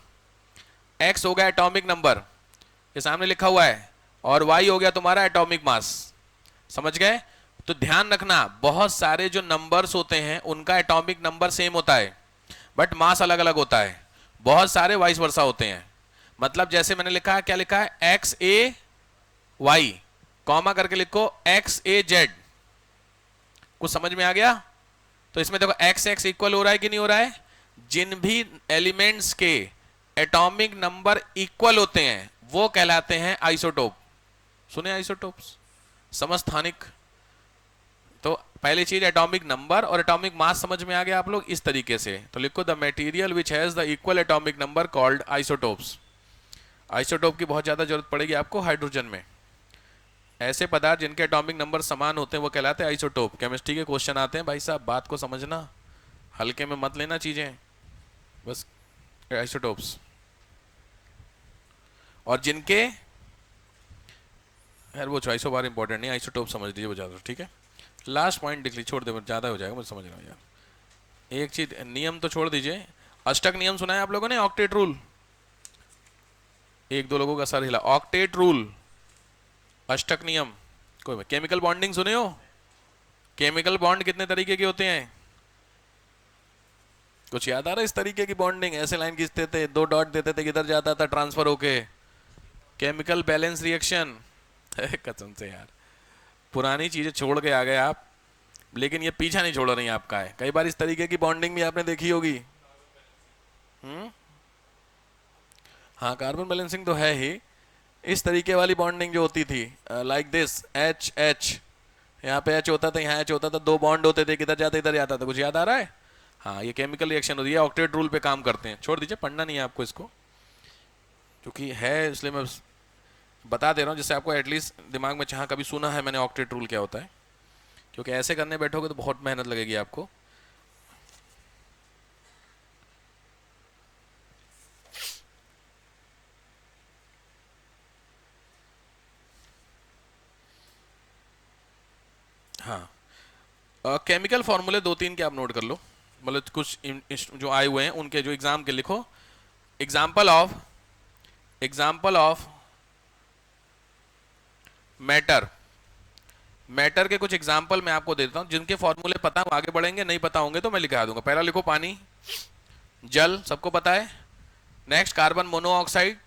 एक्स हो गया एटॉमिक नंबर, ये सामने लिखा हुआ है, और वाई हो गया तुम्हारा एटॉमिक मास। समझ गए? तो ध्यान रखना बहुत सारे जो नंबर्स होते हैं उनका एटॉमिक नंबर सेम होता है बट मास अलग अलग होता है, बहुत सारे वाइस वर्सा होते हैं। मतलब जैसे मैंने लिखा है, क्या लिखा है, एक्स ए वाई, कॉमा करके लिखो एक्स ए जेड। कुछ समझ में आ गया? तो इसमें देखो एक्स एक्स इक्वल हो रहा है कि नहीं हो रहा है? जिन भी एलिमेंट्स के एटॉमिक नंबर इक्वल होते हैं वो कहलाते हैं आइसोटोप। सुने आइसोटोप्स? समस्थानिक। तो पहली चीज एटॉमिक नंबर और एटॉमिक मास समझ में आ गया आप लोग इस तरीके से। तो लिखो the material which has the equal atomic number called isotopes. Isotope की बहुत ज्यादा जरूरत पड़ेगी आपको हाइड्रोजन में। ऐसे पदार्थ जिनके एटॉमिक नंबर समान होते हैं वो कहलाते हैं आइसोटोप। केमिस्ट्री के क्वेश्चन आते हैं भाई साहब, बात को समझना, हल्के में मत लेना चीजें, बस आइसोटोप्स। और जिनके यार वो चॉइस बार इंपॉर्टेंट नहीं, आइसोटोप समझ लीजिए वो ज्यादा ठीक है। लास्ट पॉइंट लिख ली, छोड़ दे ज्यादा हो जाएगा, मुझे समझ रहा हूँ यार। एक चीज नियम तो छोड़ दीजिए, अष्टक नियम सुना है आप लोगों ने, ऑक्टेट रूल? एक दो लोगों का सर हिला। ऑक्टेट रूल, अष्टक नियम। कोई केमिकल बॉन्डिंग सुने हो? केमिकल बॉन्ड कितने तरीके के होते हैं? कुछ याद आ रहा है इस तरीके की बॉन्डिंग? ऐसे लाइन खींचते थे, दो डॉट देते थे, किधर जाता था ट्रांसफर होके? Chemical balance reaction. कसम से यार पुरानी चीजें छोड़ के आ गए आप, लेकिन ये पीछा नहीं छोड़ रही आपका है। कई बार इस तरीके की बॉन्डिंग भी आपने देखी होगी। हाँ कार्बन बैलेंसिंग तो है ही। इस तरीके वाली बॉन्डिंग जो होती थी लाइक दिस, एच एच, यहाँ पे एच होता था, यहाँ एच होता था, दो बॉन्ड होते थे, किधर जाते इधर जाता था। कुछ याद आ रहा है? हाँ ये केमिकल रिएक्शन होती है, ऑक्टेट रूल पे काम करते हैं। छोड़ दीजिए, पढ़ना नहीं है आपको इसको, क्योंकि है इसलिए मैं बता दे रहा हूँ, जिससे आपको एटलीस्ट दिमाग में चाह कभी सुना है मैंने ऑक्टेट रूल क्या होता है। क्योंकि ऐसे करने बैठोगे तो बहुत मेहनत लगेगी आपको। हाँ केमिकल फॉर्मूले दो तीन के आप नोट कर लो, मतलब कुछ जो आए हुए हैं उनके जो एग्जाम के लिखो। एग्जाम्पल ऑफ मैटर, मैटर के कुछ एग्जाम्पल मैं आपको देता हूं, जिनके फॉर्मूले पता हो आगे बढ़ेंगे, नहीं पता होंगे तो मैं लिखा दूंगा। पहला लिखो पानी, जल सबको पता है। नेक्स्ट कार्बन मोनोऑक्साइड,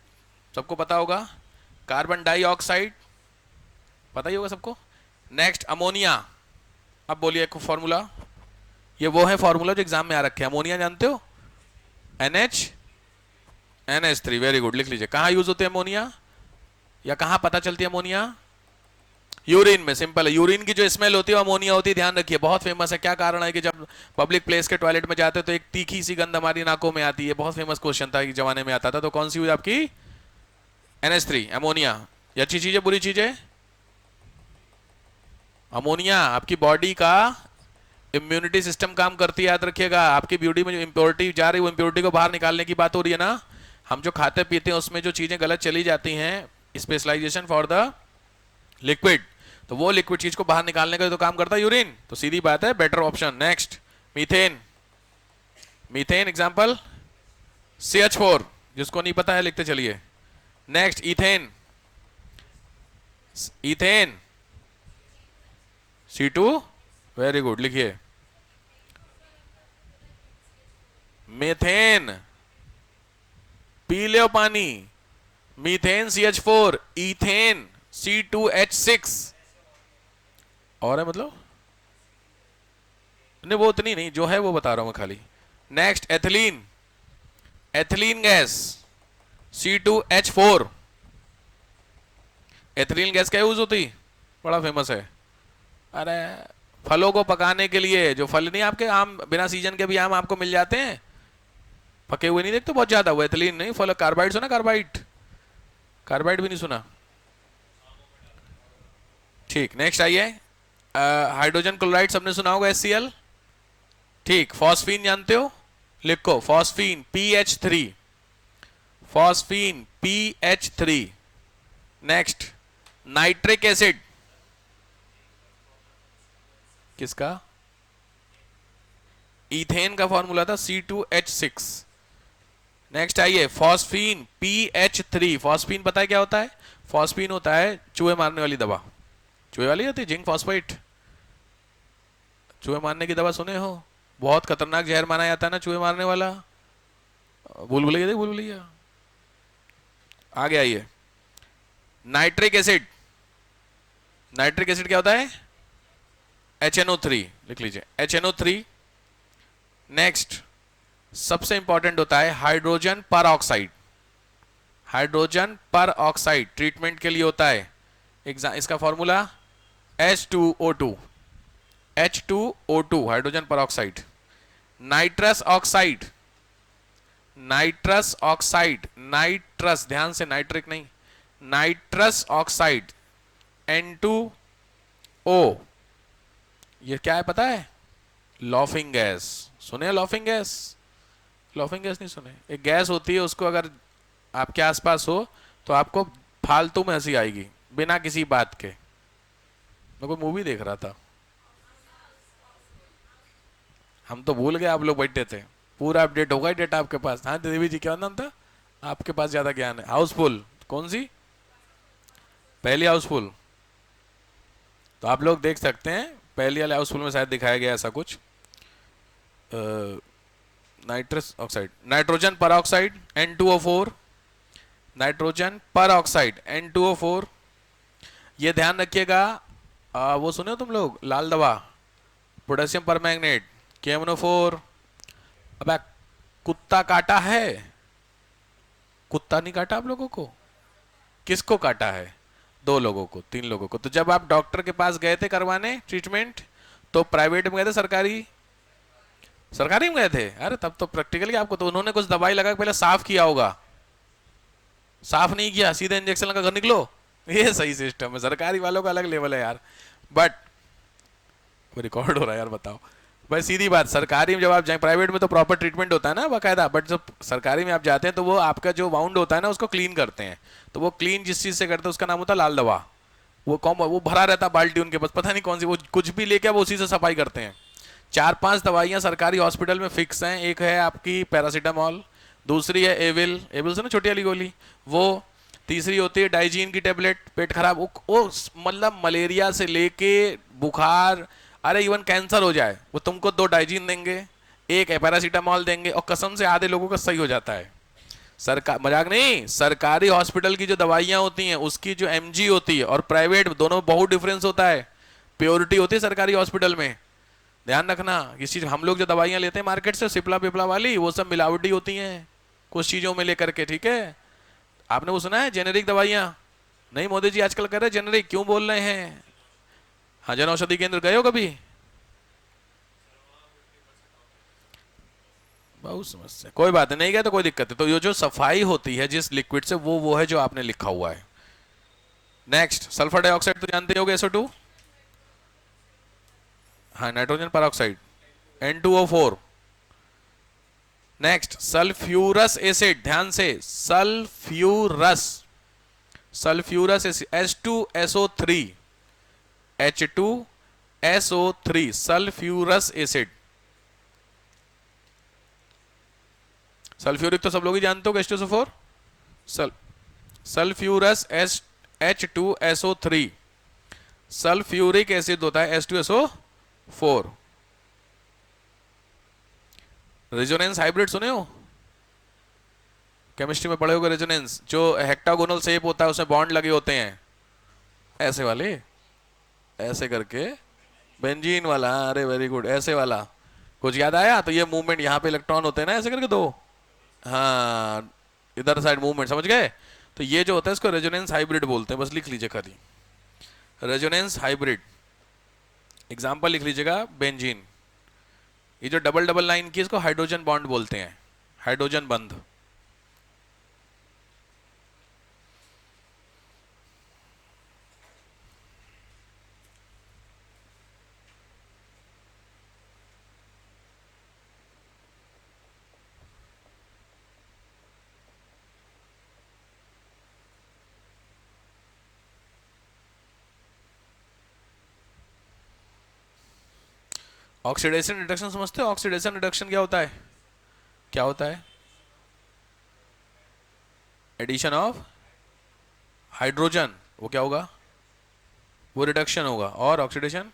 सबको पता होगा। कार्बन डाइऑक्साइड पता ही होगा सबको। Next ammonia. अब बोलिए एक फॉर्मूला, ये वो है फॉर्मूला जो एग्जाम में आ रखे हैं। अमोनिया जानते हो? NH3, वेरी गुड, लिख लीजिए। कहाँ यूज होते हैं अमोनिया, या कहाँ पता चलती है अमोनिया? यूरिन में। सिंपल है, यूरिन की जो स्मेल होती है अमोनिया होती है, ध्यान रखिए, बहुत फेमस है। क्या कारण है कि जब पब्लिक प्लेस के टॉयलेट में जाते तो एक तीखी सी गंध हमारी नाकों में आती है। बहुत फेमस क्वेश्चन था, जमाने में आता था। तो कौन सी हुई आपकी? NH3, ammonia. ये अच्छी चीज है बुरी चीज है? अमोनिया आपकी बॉडी का इम्यूनिटी सिस्टम काम करती है, याद रखिएगा। आपकी बॉडी में जो इम्प्योरिटी जा रही है वो इम्प्योरिटी को बाहर निकालने की बात हो रही है ना। हम जो खाते पीते हैं उसमें जो चीजें गलत चली जाती हैं, स्पेशलाइजेशन फॉर द लिक्विड, तो वो लिक्विड चीज को बाहर निकालने का तो काम करता है यूरिन। तो सीधी बात है, better option. Next methane, methane example CH4, जिसको नहीं पता है लिखते चलिए। Next ethane, ethane C2, very good, लिखिए। मेथेन, पी लो पानी, मीथेन CH4, इथेन C2H6। और है मतलब नहीं, वो उतनी नहीं, जो है वो बता रहा हूं मैं खाली। Next ethylene, ethylene gas C2H4। Ethylene gas क्या यूज होती? बड़ा फेमस है। अरे फलों को पकाने के लिए, जो फल नहीं आपके आम, बिना सीजन के भी आम आपको मिल जाते हैं, पके हुए नहीं देखते बहुत ज्यादा, वो एथिलीन नहीं, फल कार्बाइड सुना? कार्बाइड, कार्बाइड भी नहीं सुना? ठीक, नेक्स्ट आइए। हाइड्रोजन क्लोराइड सबने सुना होगा, HCl। ठीक, फॉस्फीन जानते हो? लिखो phosphine PH3, phosphine PH3। Next nitric acid, किसका? इथेन का फॉर्मूला था C2H6। नेक्स्ट आइए, फॉस्फीन PH3। फॉस्फीन पता है क्या होता है? फॉस्फीन होता है चूहे मारने वाली दवा। चूहे वाली होती है जिंक फॉस्फेट, चूहे मारने की दवा सुने हो? बहुत खतरनाक जहर माना जाता है ना चूहे मारने वाला। भूल भुलैया, देख भूल भुलैया। आगे आइए, नाइट्रिक एसिड। नाइट्रिक एसिड क्या होता है? HNO3, लिख लीजिए HNO3। नेक्स्ट सबसे इंपॉर्टेंट होता है हाइड्रोजन पर ऑक्साइड। हाइड्रोजन पर ऑक्साइड ट्रीटमेंट के लिए होता है। इसका फॉर्मूला H2O2। H2O2 हाइड्रोजन पर oxide. Nitrous oxide, nitrous oxide, nitrous, ध्यान से, नाइट्रिक नहीं, नाइट्रस ऑक्साइड N2O। ये क्या है पता है? Laughing gas. सुने लॉफिंग गैस? लॉफिंग गैस नहीं सुने? एक गैस होती है, उसको अगर आपके आसपास हो तो आपको फालतू में हंसी आएगी बिना किसी बात के। मैं कोई मूवी देख रहा था, हम तो भूल गए, आप लोग बैठे थे। पूरा अपडेट होगा डेटा आपके पास। हाँ देवी जी, क्या नाम था आपके पास? ज्यादा ज्ञान है। हाउसफुल कौन सी? पहली हाउसफुल। तो आप लोग देख सकते हैं, पहली वाले हाउसफुल में शायद दिखाया गया ऐसा कुछ। नाइट्रस ऑक्साइड, नाइट्रोजन पर ऑक्साइड N2O4, नाइट्रोजन पर ऑक्साइड N2O4। ये ध्यान रखिएगा। वो सुने हो तुम लोग लाल दवा, पोटेशियम पर मैग्नेट, KMNO4। अब कुत्ता काटा है? कुत्ता नहीं काटा आप लोगों को? किसको काटा है? 2 लोगों को, 3 लोगों को। तो जब आप डॉक्टर के पास गए थे करवाने ट्रीटमेंट, तो प्राइवेट में गए थे सरकारी? सरकारी में गए थे। अरे तब तो प्रैक्टिकली आपको तो उन्होंने कुछ दवाई लगा के पहले साफ किया होगा। साफ नहीं किया, सीधे इंजेक्शन लगा घर निकलो। ये सही सिस्टम है, सरकारी वालों का अलग लेवल है यार। बट रिकॉर्ड हो रहा है यार, बताओ भाई, सीधी बात। सरकारी में जब आप जाए, प्राइवेट में तो प्रॉपर ट्रीटमेंट होता है ना बाकायदा, बट जब सरकारी में आप जाते हैं तो वो आपका जो वाउंड होता है ना उसको क्लीन करते हैं। तो वो क्लीन जिस चीज से करते हैं उसका नाम होता है लाल दवा। वो कॉम वो भरा रहता है बाल्टी उनके पास, पता नहीं कौन सी, वो कुछ भी लेके वो उसी से सफाई करते हैं। 4-5 दवाइयाँ सरकारी हॉस्पिटल में फिक्स हैं। एक है आपकी पैरासीटामॉल, दूसरी है एविल, एविल से ना छोटी वाली गोली वो, तीसरी होती है डाइजीन की टेबलेट। पेट खराब, वो मतलब मलेरिया से लेके बुखार, अरे इवन कैंसर हो जाए वो तुमको 2 डाइजीन देंगे, एक पैरासीटामॉल देंगे, और कसम से आधे लोगों का सही हो जाता है। सरकार, मजाक नहीं, सरकारी हॉस्पिटल की जो दवाइयाँ होती हैं उसकी जो MG होती है और प्राइवेट, दोनों में बहुत डिफरेंस होता है। प्योरिटी होती है सरकारी हॉस्पिटल में, ध्यान रखना। इस चीज, हम लोग जो दवाइयाँ लेते हैं मार्केट से सिपला पिपला वाली, वो सब मिलावटी होती हैं कुछ चीजों में लेकर के, ठीक है? आपने वो सुना है जेनेरिक दवाइयाँ? नहीं, मोदी जी आजकल कर रहे जेनेरिक, क्यों बोल रहे हैं? हाँ, जन औषधि केंद्र गए हो कभी? बहुत समस्या, कोई बात नहीं गया तो कोई दिक्कत है। तो ये जो सफाई होती है जिस लिक्विड से, वो है जो आपने लिखा हुआ है। नेक्स्ट, सल्फर डाइऑक्साइड तो जानते होगे, SO2। हाँ, नाइट्रोजन पर oxide N2O4। Next, sulphurous acid, ध्यान से, sulphurous, sulphurous acid H2SO3, H2SO3, sulphurous acid. Sulphuric तो सब लोग ही जानते हो, H2SO4। Sulphurous H2SO3, sulphuric acid होता है H2SO4। रेजोनेंस हाइब्रिड सुने हो? केमिस्ट्री में पढ़े होगे रेजोनेंस, जो हेक्टागोनल शेप होता है उसमें बॉन्ड लगे होते हैं ऐसे वाले, ऐसे करके, बेंजीन वाला, अरे वेरी गुड, ऐसे वाला कुछ याद आया? तो ये मूवमेंट, यहाँ पे इलेक्ट्रॉन होते हैं ना ऐसे करके 2, हाँ, इधर साइड मूवमेंट, समझ गए? तो ये जो होता है इसको रेजोनेंस हाइब्रिड बोलते हैं, बस लिख लीजिए खाली, रेजोनेंस हाइब्रिड। एग्जाम्पल लिख लीजिएगा, बेंजीन। ये जो डबल डबल लाइन की, इसको हाइड्रोजन बॉन्ड बोलते हैं, हाइड्रोजन बंध। ऑक्सीडेशन रिडक्शन समझते हो? ऑक्सीडेशन रिडक्शन क्या होता है? क्या होता है? एडिशन ऑफ हाइड्रोजन, वो क्या होगा? वो रिडक्शन होगा। और ऑक्सीडेशन?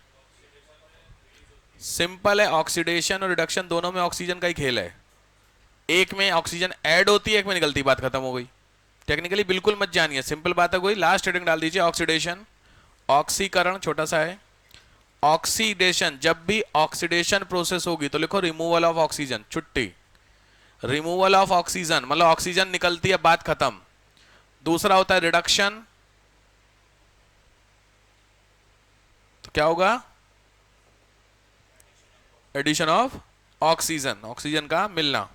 सिंपल है, ऑक्सीडेशन और रिडक्शन दोनों में ऑक्सीजन का ही खेल है। एक में ऑक्सीजन ऐड होती है, एक में निकलती, बात खत्म हो गई। टेक्निकली बिल्कुल मत जानिए, सिंपल बात है। कोई लास्ट हेडिंग डाल दीजिए ऑक्सीडेशन, ऑक्सीकरण छोटा सा है। ऑक्सीडेशन, जब भी ऑक्सीडेशन प्रोसेस होगी तो लिखो रिमूवल ऑफ ऑक्सीजन, छुट्टी। रिमूवल ऑफ ऑक्सीजन मतलब ऑक्सीजन निकलती है, बात खत्म। दूसरा होता है रिडक्शन, तो क्या होगा? एडिशन ऑफ ऑक्सीजन, ऑक्सीजन का मिलना।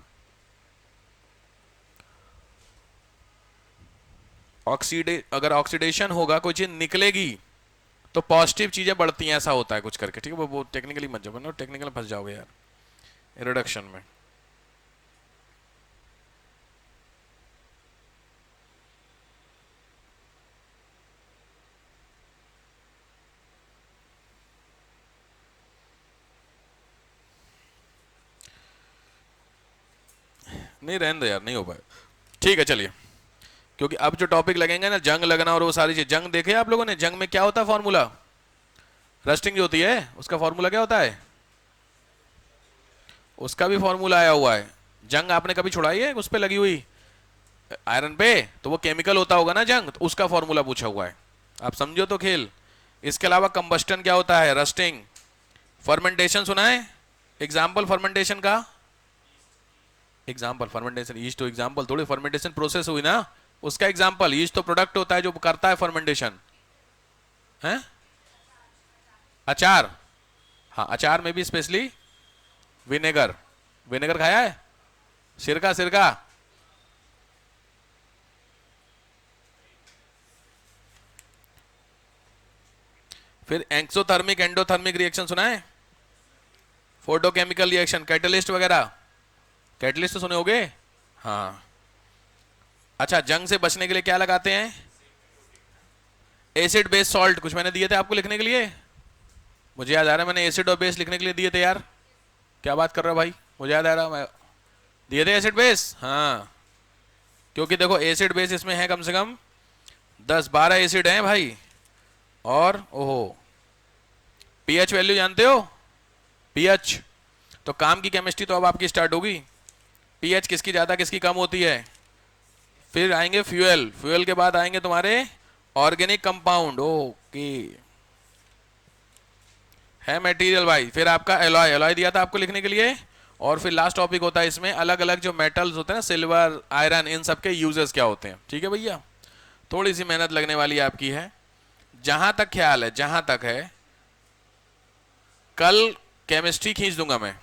अगर ऑक्सीडेशन होगा, कोई चीज निकलेगी तो पॉजिटिव चीजें बढ़ती हैं, ऐसा होता है कुछ करके, ठीक है। वो टेक्निकली मत जाओ, टेक्निकल फंस जाओगे यार रिडक्शन में। नहीं रहने दो यार, नहीं हो पाए, ठीक है चलिए। क्योंकि अब जो टॉपिक लगेंगे ना, जंग लगना और वो सारी चीज, जंग देखे आप लोगों ने? जंग में क्या होता है फॉर्मूला? रस्टिंग जो होती है उसका फॉर्मूला क्या होता है? उसका भी फॉर्मूला आया हुआ है। जंग आपने कभी छुड़ाई है उस पर लगी हुई आयरन पे? तो वो केमिकल होता होगा ना जंग, तो उसका फॉर्मूला पूछा हुआ है, आप समझो तो खेल। इसके अलावा कंबस्टन क्या होता है? रस्टिंग। फर्मेंटेशन सुना है? एग्जाम्पल फर्मेंटेशन का, एग्जाम्पल फर्मेंटेशन, ईस्ट तो एग्जाम्पल थोड़ी, फर्मेंटेशन प्रोसेस हुई ना, उसका एग्जाम्पल। ईस्ट तो प्रोडक्ट होता है जो करता है फर्मेंटेशन, है अचार। हाँ अचार में भी स्पेशली विनेगर। विनेगर खाया है? सिरका, सिरका। फिर एक्सोथर्मिक एंडोथर्मिक रिएक्शन सुना है? फोटोकेमिकल रिएक्शन, कैटलिस्ट वगैरह। कैटलिस्ट तो सुने होगे, हाँ। अच्छा, जंग से बचने के लिए क्या लगाते हैं? एसिड बेस सॉल्ट, कुछ मैंने दिए थे आपको लिखने के लिए, मुझे याद आ रहा है मैंने एसिड और बेस लिखने के लिए दिए थे यार। क्या बात कर रहा भाई, मुझे याद आ रहा, मैं दिए थे एसिड बेस, हाँ। क्योंकि देखो एसिड बेस इसमें है कम से कम 10-12 एसिड हैं भाई। और ओहो, पीएच वैल्यू जानते हो? पीएच, तो काम की केमिस्ट्री तो अब आपकी स्टार्ट होगी। पीएच किसकी ज्यादा किसकी कम होती है। फिर आएंगे फ्यूल, फ्यूल के बाद आएंगे तुम्हारे ऑर्गेनिक कंपाउंड, ओके, है मटेरियल भाई। फिर आपका एलॉय, एलॉय दिया था आपको लिखने के लिए। और फिर लास्ट टॉपिक होता है इसमें अलग अलग जो मेटल्स होते हैं ना, सिल्वर, आयरन, इन सब के यूजेस क्या होते हैं, ठीक है भैया। थोड़ी सी मेहनत लगने वाली आपकी है। जहां तक ख्याल है, जहां तक है, कल केमिस्ट्री खींच दूंगा मैं।